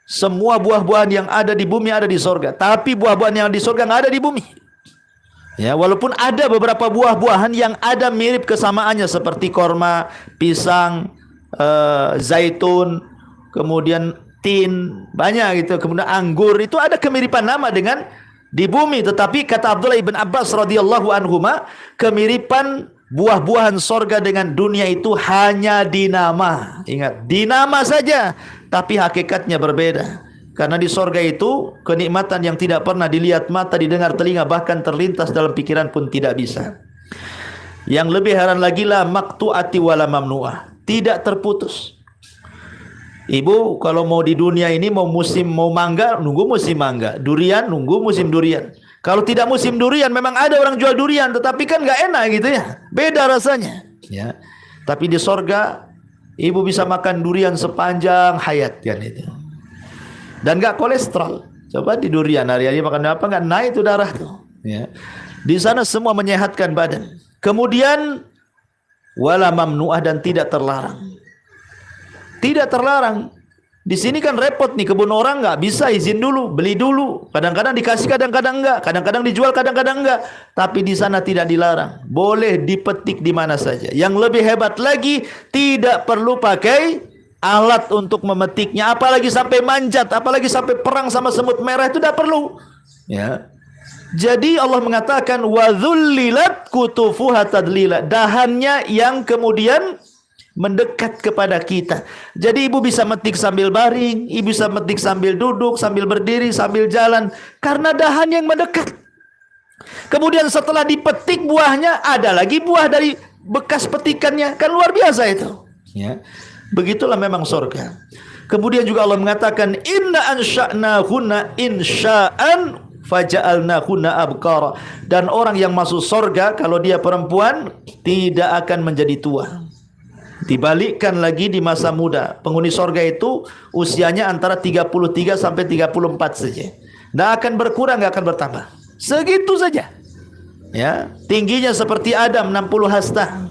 S1: Semua buah-buahan yang ada di bumi ada di sorga. Tapi buah-buahan yang di sorga nggak ada di bumi. Ya, walaupun ada beberapa buah-buahan yang ada mirip kesamaannya seperti korma, pisang, zaitun, kemudian tin, banyak gitu. Kemudian anggur itu ada kemiripan nama dengan di bumi, tetapi kata Abdullah ibn Abbas radhiyallahu anhuma, kemiripan buah-buahan sorga dengan dunia itu hanya di nama. Ingat, di nama saja, tapi hakikatnya berbeda. Karena di sorga itu kenikmatan yang tidak pernah dilihat mata, didengar telinga, bahkan terlintas dalam pikiran pun tidak bisa. Yang lebih heran lagi la maqtu'ati wala mamnu'ah. Tidak terputus. Ibu kalau mau di dunia ini mau mangga, nunggu musim mangga. Durian, nunggu musim durian. Kalau tidak musim durian, memang ada orang jual durian, tetapi kan nggak enak gitu ya. Beda rasanya. Ya. Tapi di sorga, ibu bisa makan durian sepanjang hayat kan itu. Dan nggak kolesterol. Coba di durian hari-hari makan apa nggak naik itu darah tuh. Ya. Di sana semua menyehatkan badan. Kemudian wala mamnu'ah, dan tidak terlarang. Tidak terlarang. Di sini kan repot nih, kebun orang nggak bisa izin dulu, beli dulu. Kadang-kadang dikasih, kadang-kadang enggak. Kadang-kadang dijual, kadang-kadang enggak. Tapi di sana tidak dilarang. Boleh dipetik di mana saja. Yang lebih hebat lagi, tidak perlu pakai alat untuk memetiknya. Apalagi sampai manjat, apalagi sampai perang sama semut merah, itu tidak perlu. Ya. Jadi Allah mengatakan wa dzullilat kutufuha tadlila, dahannya yang kemudian mendekat kepada kita. Jadi ibu bisa metik sambil baring, ibu bisa metik sambil duduk, sambil berdiri, sambil jalan, karena dahan yang mendekat. Kemudian setelah dipetik buahnya, ada lagi buah dari bekas petikannya, kan luar biasa itu. Ya. Begitulah memang surga. Kemudian juga Allah mengatakan inna ansha'nahunna insya'an faja'alnahunna abkara, dan orang yang masuk surga kalau dia perempuan tidak akan menjadi tua. Dibalikkan lagi di masa muda. Penghuni surga itu usianya antara 33 sampai 34 saja. Tidak akan berkurang, tidak akan bertambah. Segitu saja. Ya, tingginya seperti Adam 60 hasta.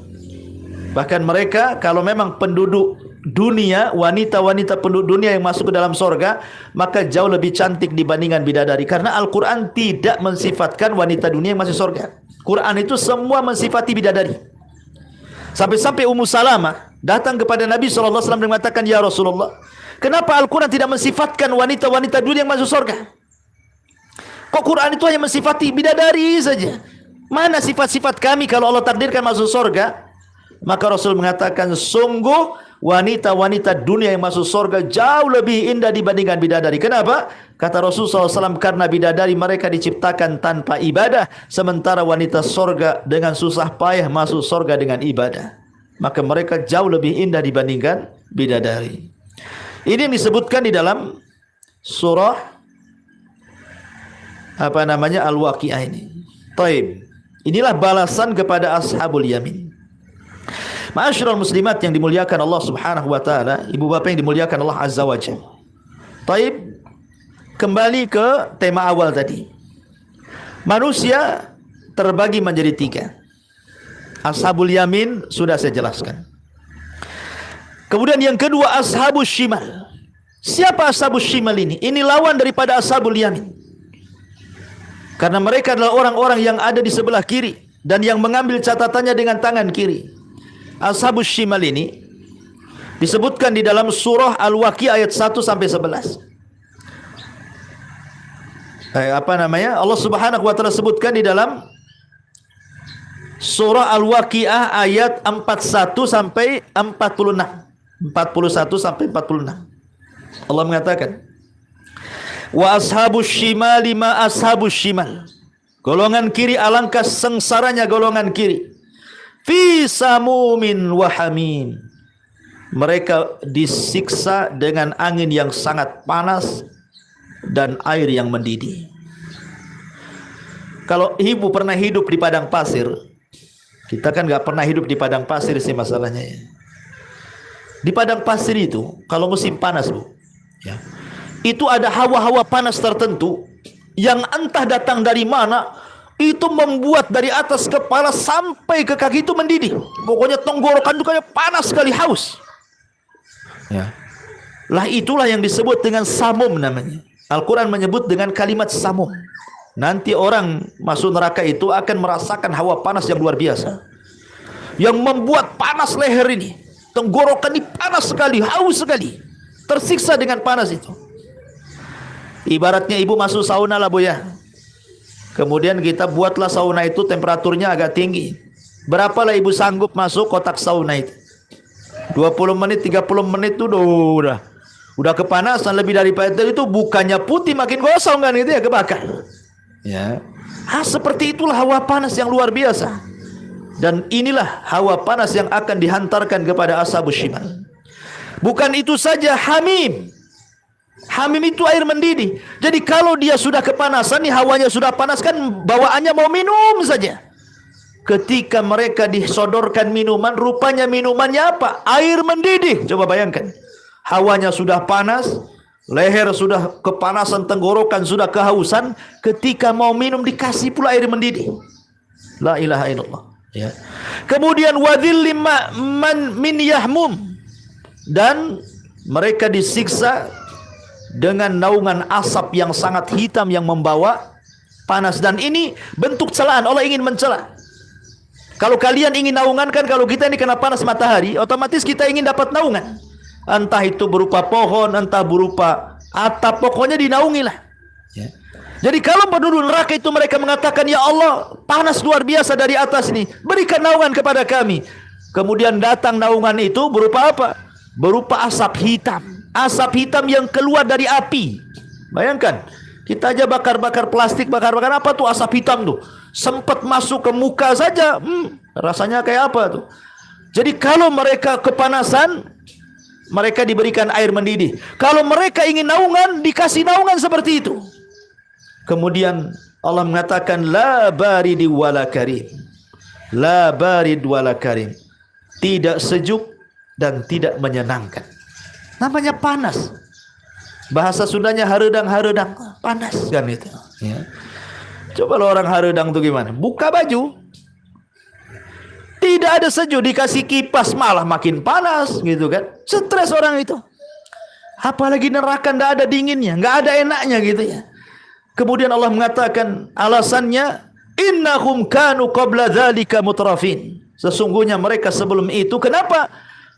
S1: Bahkan mereka kalau memang penduduk dunia, wanita-wanita penduduk dunia yang masuk ke dalam sorga, maka jauh lebih cantik dibandingkan bidadari. Karena Al-Quran tidak mensifatkan wanita dunia yang masuk sorga. Quran itu semua mensifati bidadari. Sampai-sampai Ummu Salamah datang kepada Nabi SAW dan mengatakan, ya Rasulullah, kenapa Al-Quran tidak mensifatkan wanita-wanita dunia yang masuk sorga? Kok Quran itu hanya mensifati bidadari saja? Mana sifat-sifat kami kalau Allah takdirkan masuk sorga? Maka Rasul mengatakan, sungguh wanita-wanita dunia yang masuk surga jauh lebih indah dibandingkan bidadari. Kenapa? Kata Rasul SAW, karena bidadari mereka diciptakan tanpa ibadah, sementara wanita surga dengan susah payah masuk surga dengan ibadah. Maka mereka jauh lebih indah dibandingkan bidadari. Ini yang disebutkan di dalam surah Al-Waqi'ah ini. Taib. Inilah balasan kepada ashabul yamin. Ma'asyiral muslimat yang dimuliakan Allah Subhanahu wa taala, ibu bapak yang dimuliakan Allah Azza wa Jalla. Taib, kembali ke tema awal tadi. Manusia terbagi menjadi 3. Ashabul yamin sudah saya jelaskan. Kemudian yang kedua ashabus shimal. Siapa ashabus shimal ini? Ini lawan daripada ashabul yamin. Karena mereka adalah orang-orang yang ada di sebelah kiri dan yang mengambil catatannya dengan tangan kiri. Ashabus shimal ini disebutkan di dalam surah Al-Waqi'ah ayat 1 sampai 11. Allah Subhanahu wa taala sebutkan di dalam surah Al-Waqi'ah ayat 41 sampai 46. 41 sampai 46. Allah mengatakan, wa ashabus shimali ma ashabus shimal. Golongan kiri alangkah sengsaranya golongan kiri. Fi samumin wa hamim. Mereka disiksa dengan angin yang sangat panas dan air yang mendidih. Kalau ibu pernah hidup di padang pasir, kita kan nggak pernah hidup di padang pasir sih masalahnya ya. Di padang pasir itu kalau musim panas bu, ya, itu ada hawa-hawa panas tertentu yang entah datang dari mana, itu membuat dari atas kepala sampai ke kaki itu mendidih. Pokoknya tenggorokan itu kayak panas sekali, haus. Ya. Lah itulah yang disebut dengan samum namanya. Al-Quran menyebut dengan kalimat samum. Nanti orang masuk neraka itu akan merasakan hawa panas yang luar biasa, yang membuat panas leher ini, tenggorokan ini panas sekali, haus sekali, tersiksa dengan panas itu. Ibaratnya ibu masuk sauna lah bu ya. Kemudian kita buatlah sauna itu temperaturnya agak tinggi. Berapalah ibu sanggup masuk kotak sauna itu? 20 menit, 30 menit itu udah kepanasan lebih daripada itu, bukannya putih makin gosong kan itu ya, kebakar. Ya, seperti itulah hawa panas yang luar biasa. Dan inilah hawa panas yang akan dihantarkan kepada ashabus shimal. Bukan itu saja, hamim. Hamim itu air mendidih. Jadi kalau dia sudah kepanasan nih, hawanya sudah panas kan, bawaannya mau minum saja. Ketika mereka disodorkan minuman, rupanya minumannya apa? Air mendidih. Coba bayangkan, hawanya sudah panas, leher sudah kepanasan, tenggorokan sudah kehausan, ketika mau minum dikasih pula air mendidih. La ilaha illallah. Ya. Kemudian wadhillim man min yahmum, dan mereka disiksa dengan naungan asap yang sangat hitam yang membawa panas. Dan ini bentuk celaan, Allah ingin mencela. Kalau kalian ingin naungan kan, kalau kita ini kena panas matahari, otomatis kita ingin dapat naungan. Entah itu berupa pohon, entah berupa atap, pokoknya dinaungilah. Ya. Jadi kalau penduduk neraka itu mereka mengatakan, ya Allah, panas luar biasa dari atas ini, berikan naungan kepada kami. Kemudian datang naungan itu berupa apa? Berupa asap hitam. Asap hitam yang keluar dari api. Bayangkan, kita aja bakar-bakar plastik, bakar-bakar apa tuh asap hitam tuh. Sempat masuk ke muka saja, rasanya kayak apa tuh. Jadi kalau mereka kepanasan, mereka diberikan air mendidih. Kalau mereka ingin naungan, dikasih naungan seperti itu. Kemudian Allah mengatakan, la baridi wala karim. La barid wala karim. Tidak sejuk dan tidak menyenangkan. Namanya panas. Bahasa Sundanya haredang-haredang, panas kan itu. Ya. Coba lo orang haredang tuh gimana? Buka baju, tidak ada sejuk, dikasih kipas malah makin panas gitu kan. Stres orang itu. Apalagi neraka nggak ada dinginnya, nggak ada enaknya gitu ya. Kemudian Allah mengatakan alasannya, innahum kanu qabla dzalika mutrafin. Sesungguhnya mereka sebelum itu, kenapa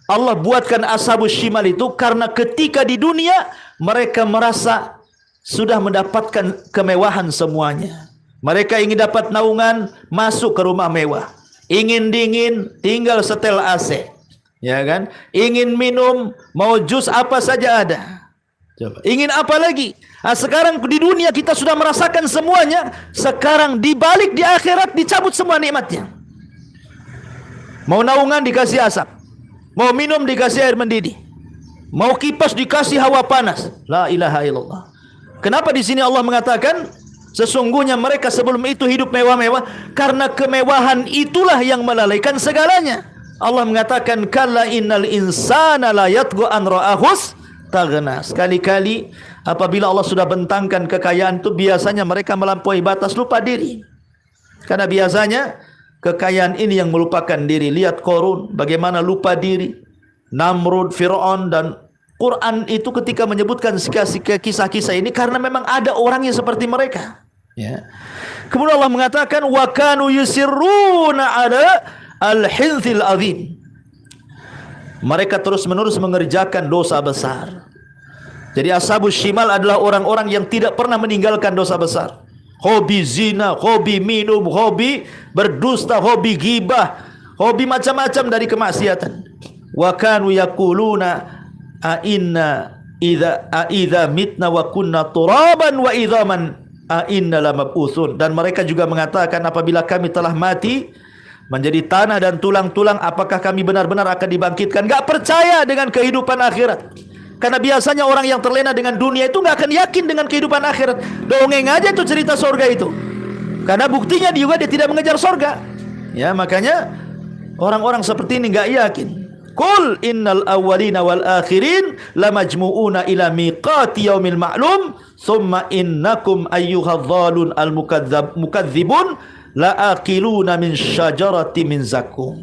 S1: Allah buatkan ashabus shimal itu? Karena ketika di dunia mereka merasa sudah mendapatkan kemewahan semuanya. Mereka ingin dapat naungan, masuk ke rumah mewah. Ingin dingin, tinggal setel AC. Ya kan? Ingin minum, mau jus apa saja ada. Coba. Ingin apa lagi? Sekarang di dunia kita sudah merasakan semuanya. Sekarang dibalik di akhirat dicabut semua nikmatnya. Mau naungan dikasih asap, mau minum dikasih air mendidih, mau kipas dikasih hawa panas. La ilaha illallah. Kenapa di sini Allah mengatakan sesungguhnya mereka sebelum itu hidup mewah-mewah? Karena kemewahan itulah yang melalaikan segalanya. Allah mengatakan, kalla innal insana la yatghu an ra'ahus taghna. Sekali-kali apabila Allah sudah bentangkan kekayaan itu, biasanya mereka melampaui batas, lupa diri. Karena biasanya kekayaan ini yang melupakan diri. Lihat Qarun, bagaimana lupa diri. Namrud, Fir'aun, dan Quran itu ketika menyebutkan kisah-kisah ini karena memang ada orang yang seperti mereka. Ya. Kemudian Allah mengatakan, wa kanu yusirruna ala al-hinthil azim. Mereka terus-menerus mengerjakan dosa besar. Jadi ashabus shimal adalah orang-orang yang tidak pernah meninggalkan dosa besar. Hobi zina, hobi minum, hobi berdusta, hobi gibah, hobi macam-macam dari kemaksiatan. wa kanu yaquluna a idza mitna wa kunna turaban wa idzaman a inna lamab'utsun. Dan mereka juga mengatakan, apabila kami telah mati menjadi tanah dan tulang-tulang, apakah kami benar-benar akan dibangkitkan? Enggak percaya dengan kehidupan akhirat. Karena biasanya orang yang terlena dengan dunia itu enggak akan yakin dengan kehidupan akhirat. Dongeng aja itu cerita surga itu. Karena buktinya dia tidak mengejar surga. Ya, makanya orang-orang seperti ini enggak yakin. Qul innal awwalina wal akhirin lamajmu'una ila miqati yaumil ma'lum thumma innakum ayyuhadh-dhalun al-mukadzibun la'aqiluna min syajarati min zakum.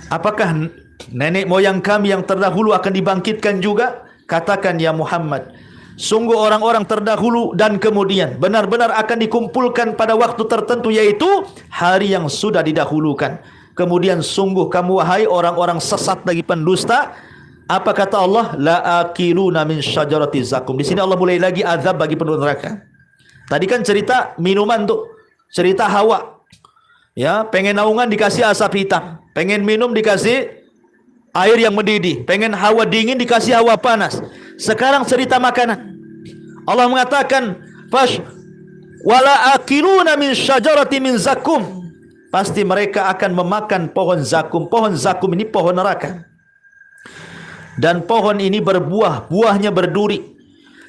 S1: Apakah nenek moyang kami yang terdahulu akan dibangkitkan juga? Katakan ya Muhammad, sungguh orang-orang terdahulu dan kemudian benar-benar akan dikumpulkan pada waktu tertentu, yaitu hari yang sudah didahulukan. Kemudian sungguh kamu wahai orang-orang sesat lagi pendusta. Apa kata Allah? La'akiluna min syajarati zakum. Di sini Allah mulai lagi azab bagi penduduk neraka. Tadi kan cerita minuman tuh, cerita Hawa. Ya, pengen naungan dikasih asap hitam, pengen minum dikasih air yang mendidih, pengen hawa dingin dikasih hawa panas. Sekarang cerita makanan. Allah mengatakan, "Fash wala akiluna min syajarati min zakum." Pasti mereka akan memakan pohon zakum. Pohon zakum ini pohon neraka. Dan pohon ini berbuah, buahnya berduri.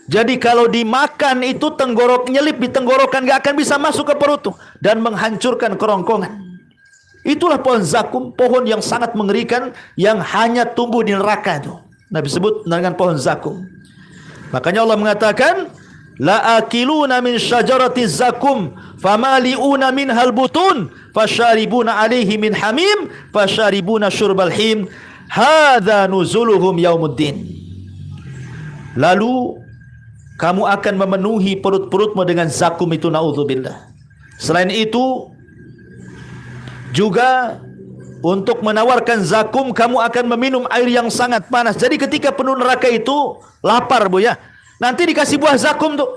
S1: Jadi kalau dimakan itu tenggorok nyelip di tenggorokan, gak akan bisa masuk ke perut tuh, dan menghancurkan kerongkongan. Itulah pohon zakum, pohon yang sangat mengerikan yang hanya tumbuh di neraka itu. Nabi sebut dengan pohon zakum. Makanya Allah mengatakan, la akiluna min syajarati zakum famali'una minhal butun fasyaribuna alaihi min hamim fasyaribuna syurbal him hadza nuzuluhum yaumuddin. Lalu kamu akan memenuhi perut-perutmu dengan zakum itu, naudzubillah. Selain itu juga untuk menawarkan zakum, kamu akan meminum air yang sangat panas. Jadi ketika penduduk neraka itu lapar, Bu ya, nanti dikasih buah zakum tuh.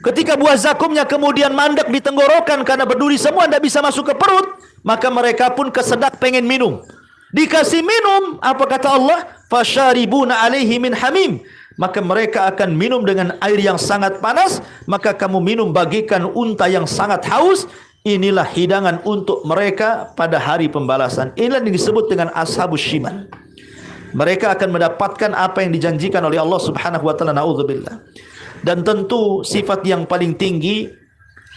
S1: Ketika buah zakumnya kemudian mandek di tenggorokan karena berduri semua, tidak bisa masuk ke perut, maka mereka pun kesedak pengen minum. Dikasih minum, apa kata Allah? Fasyaribuna alaihi min hamim. Maka mereka akan minum dengan air yang sangat panas. Maka kamu minum bagikan unta yang sangat haus. Inilah hidangan untuk mereka pada hari pembalasan. Inilah yang disebut dengan ashabus shimal. Mereka akan mendapatkan apa yang dijanjikan oleh Allah Subhanahu wa taala, naudzubillah. Dan tentu sifat yang paling tinggi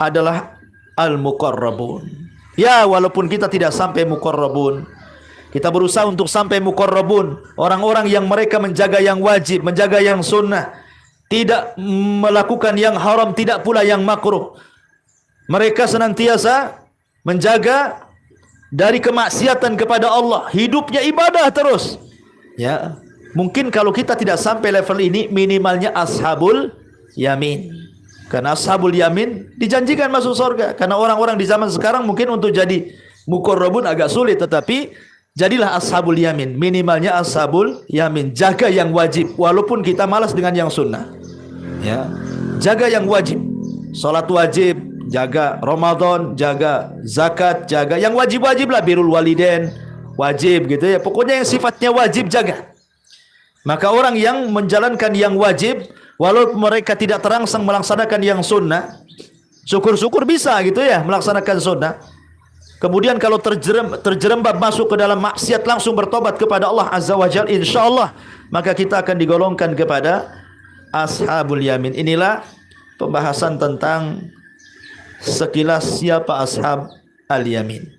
S1: adalah al-muqarrabun. Ya, walaupun kita tidak sampai muqarrabun, kita berusaha untuk sampai muqarrabun. Orang-orang yang mereka menjaga yang wajib, menjaga yang sunnah, tidak melakukan yang haram, tidak pula yang makruh. Mereka senantiasa menjaga dari kemaksiatan kepada Allah, hidupnya ibadah terus. Ya, mungkin kalau kita tidak sampai level ini, minimalnya ashabul yamin. Karena ashabul yamin dijanjikan masuk surga. Karena orang-orang di zaman sekarang mungkin untuk jadi muqarrabun agak sulit, tetapi jadilah ashabul yamin. Minimalnya ashabul yamin, jaga yang wajib walaupun kita malas dengan yang sunnah. Ya, jaga yang wajib. Salat wajib jaga, Ramadan jaga, zakat jaga, yang wajib-wajib lah, birrul walidain wajib gitu ya. Pokoknya yang sifatnya wajib jaga. Maka orang yang menjalankan yang wajib, walaupun mereka tidak terangsang melaksanakan yang sunnah, syukur-syukur bisa gitu ya melaksanakan sunnah. Kemudian kalau terjerembab masuk ke dalam maksiat, langsung bertobat kepada Allah Azza wa Jalla, insyaallah maka kita akan digolongkan kepada ashabul yamin. Inilah pembahasan tentang sekilas siapa ashab al-yamin.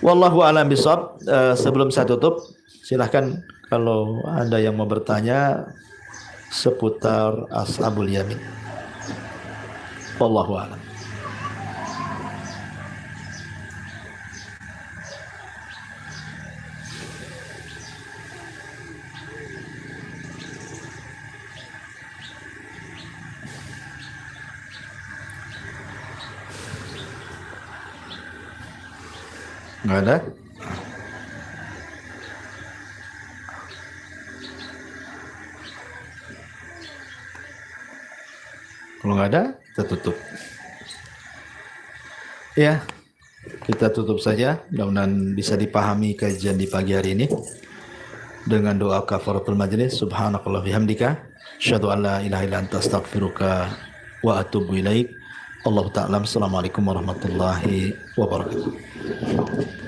S1: Wallahu a'lam bishawab. Sebelum saya tutup, silahkan kalau ada yang mau bertanya seputar ashabul yamin. Wallahu a'lam. Enggak ada? Kalau enggak ada, kita tutup. Ya, kita tutup saja. Mudah-mudahan bisa dipahami kajian di pagi hari ini dengan doa kafaratul majlis. Subhanakallah bihamdika asyhadu an la ilaha illa anta astaghfiruka wa atubu ilaik. Allah ta'ala. Assalamualaikum warahmatullahi wabarakatuh.